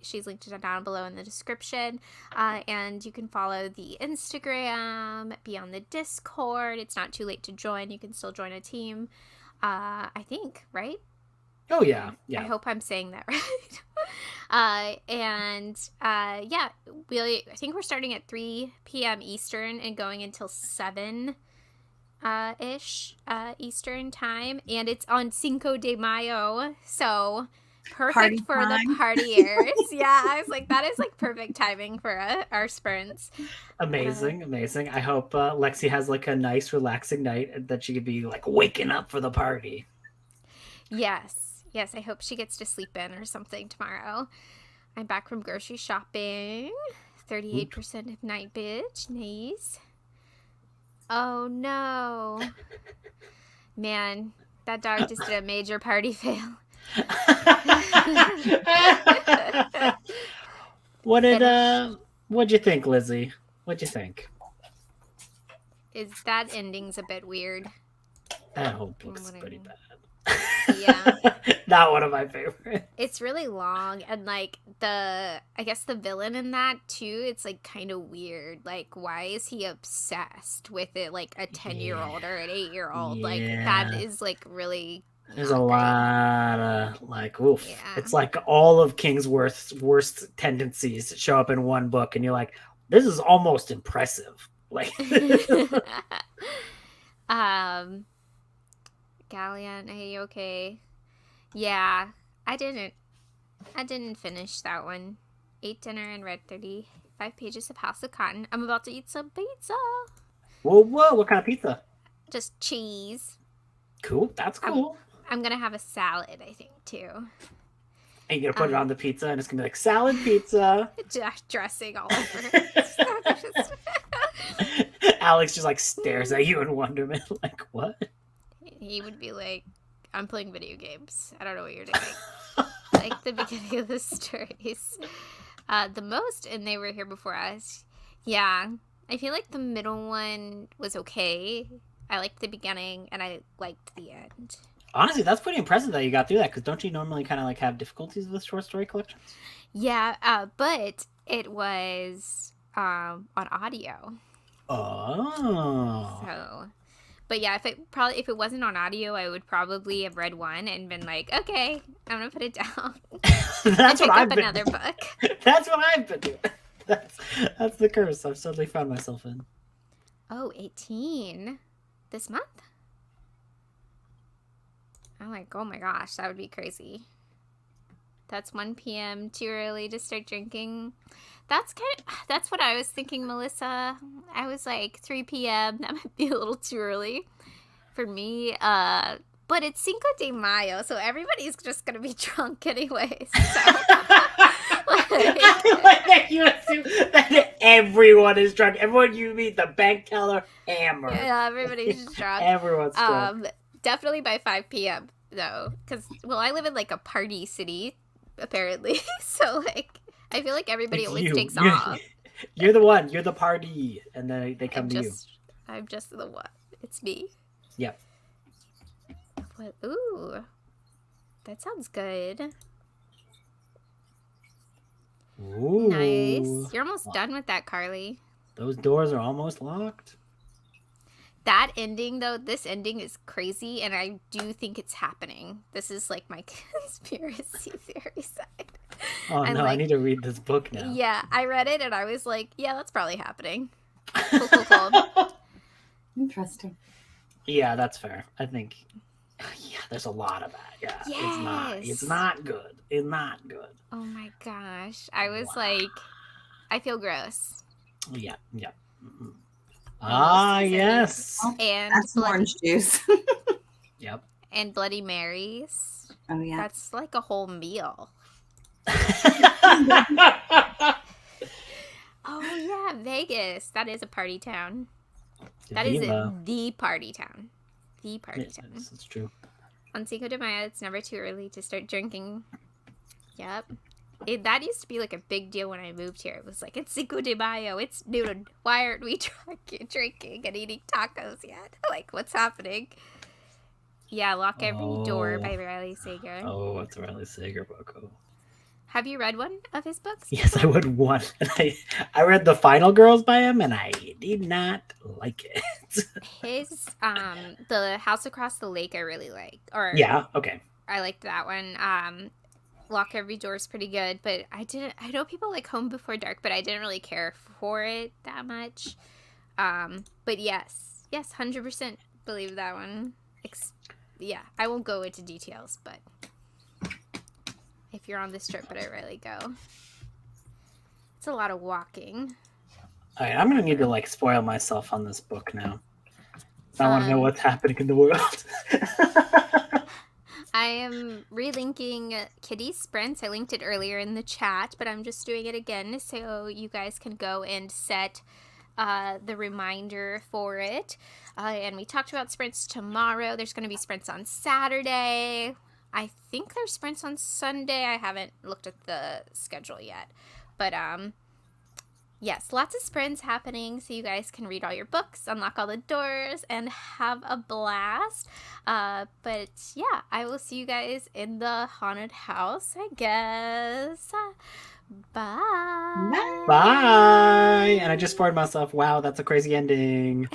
She's linked down below in the description. And you can follow the Instagram, be on the Discord. It's not too late to join. You can still join a team. I think, right? Oh, yeah. Yeah. I hope I'm saying that right. I think we're starting at 3 p.m. Eastern and going until 7 ish Eastern time. And it's on Cinco de Mayo. So perfect for the partiers. Yeah, I was like, that is like perfect timing for our sprints. Amazing. I hope Lexi has like a nice, relaxing night that she could be like waking up for the party. Yes, I hope she gets to sleep in or something tomorrow. I'm back from grocery shopping. 38% of night, bitch. Nice. Oh, no. Man, that dog just did a major party fail. What'd you think, Lizzie? What'd you think? That ending's a bit weird. That whole book's pretty bad. Yeah. Not one of my favorites. It's really long, and like I guess the villain in that too, it's like kind of weird. Like, why is he obsessed with it like a 10-year-old or an 8-year-old? Like, that is like really There's a lot of like, oof. Yeah. It's like all of Kingsworth's worst tendencies show up in one book, and you're like, this is almost impressive. Like Galleon, are you okay? Yeah, I didn't finish that one. Ate dinner and read 35 pages of House of Cotton. I'm about to eat some pizza. Whoa, what kind of pizza? Just cheese. Cool, that's cool. I'm gonna have a salad, I think, too. And you're gonna put it on the pizza, and it's gonna be like salad pizza. Dressing all over it. Alex just like stares at you in wonderment, like, what? He would be like, I'm playing video games. I don't know what you're doing. Like the beginning of the stories. The most, and they were here before us. Yeah. I feel like the middle one was okay. I liked the beginning and I liked the end. Honestly, that's pretty impressive that you got through that, because don't you normally kind of like have difficulties with short story collections? Yeah, but it was on audio. Oh. So, but yeah, if it wasn't on audio, I would probably have read one and been like, okay, I'm gonna put it down. That's and what pick I've up been another book. That's what I've been doing. That's the curse I've suddenly found myself in. Oh, 18 this month? I'm like, oh my gosh, that would be crazy. That's 1 p.m. too early to start drinking. That's what I was thinking, Melissa. I was like 3 p.m. That might be a little too early for me. But it's Cinco de Mayo, so everybody's just gonna be drunk anyways. So I like that you assume that everyone is drunk. Everyone you meet, the bank teller, hammered. yeah, everybody's just drunk. Everyone's drunk. Definitely by 5 p.m. though, because I live in like a party city, apparently. So like, I feel like everybody It's always you. takes You're- off. You're the one. You're the party, and then they come to you. I'm just the one. It's me. Yep. What? Ooh, that sounds good. Ooh. Nice. You're almost done with that, Carly. Those doors are almost locked. That ending, though, this ending is crazy, and I do think it's happening. This is like my conspiracy theory side. Oh I'm no, I like, need to read this book now. Yeah, I read it, and I was like, yeah, that's probably happening. Cool. Interesting. Yeah, that's fair. I think. Yeah, there's a lot of that. Yeah, Yes. It's not good. It's not good. Oh my gosh. I was Wow. like, I feel gross. Yeah. Mm-hmm. Almost season. Yes. And That's some bloody, orange juice. Yep. and Bloody Marys. Oh yeah. That's like a whole meal. Oh yeah, Vegas. That is a party town. That is Viva. the party town. The party town. Yes, it's true. On Cinco de Mayo, it's never too early to start drinking. Yep. That used to be like a big deal when I moved here. It was like, it's Cinco de Mayo. It's noon. Why aren't we drinking and eating tacos yet? Like, what's happening? Yeah, Lock Every Door by Riley Sager. Oh, it's a Riley Sager book. Oh. Have you read one of his books? Yes, I read one. And I read The Final Girls by him, and I did not like it. His, The House Across the Lake I really like. Or Yeah, okay. I liked that one. Lock Every Door is pretty good, but I know people like Home Before Dark, but I didn't really care for it that much. But yes, 100% believe that one. Yeah, I won't go into details, but if you're on this trip, but I rarely go. It's a lot of walking. All right, I'm gonna need to like spoil myself on this book now. I want to know what's happening in the world. I am relinking Kitty's Sprints. I linked it earlier in the chat, but I'm just doing it again so you guys can go and set the reminder for it. And we talked about sprints tomorrow. There's going to be sprints on Saturday. I think there's sprints on Sunday. I haven't looked at the schedule yet. But yes, lots of sprints happening so you guys can read all your books, unlock all the doors, and have a blast. But yeah, I will see you guys in the haunted house, I guess. Bye. Bye. And I just spoiled myself. Wow, that's a crazy ending.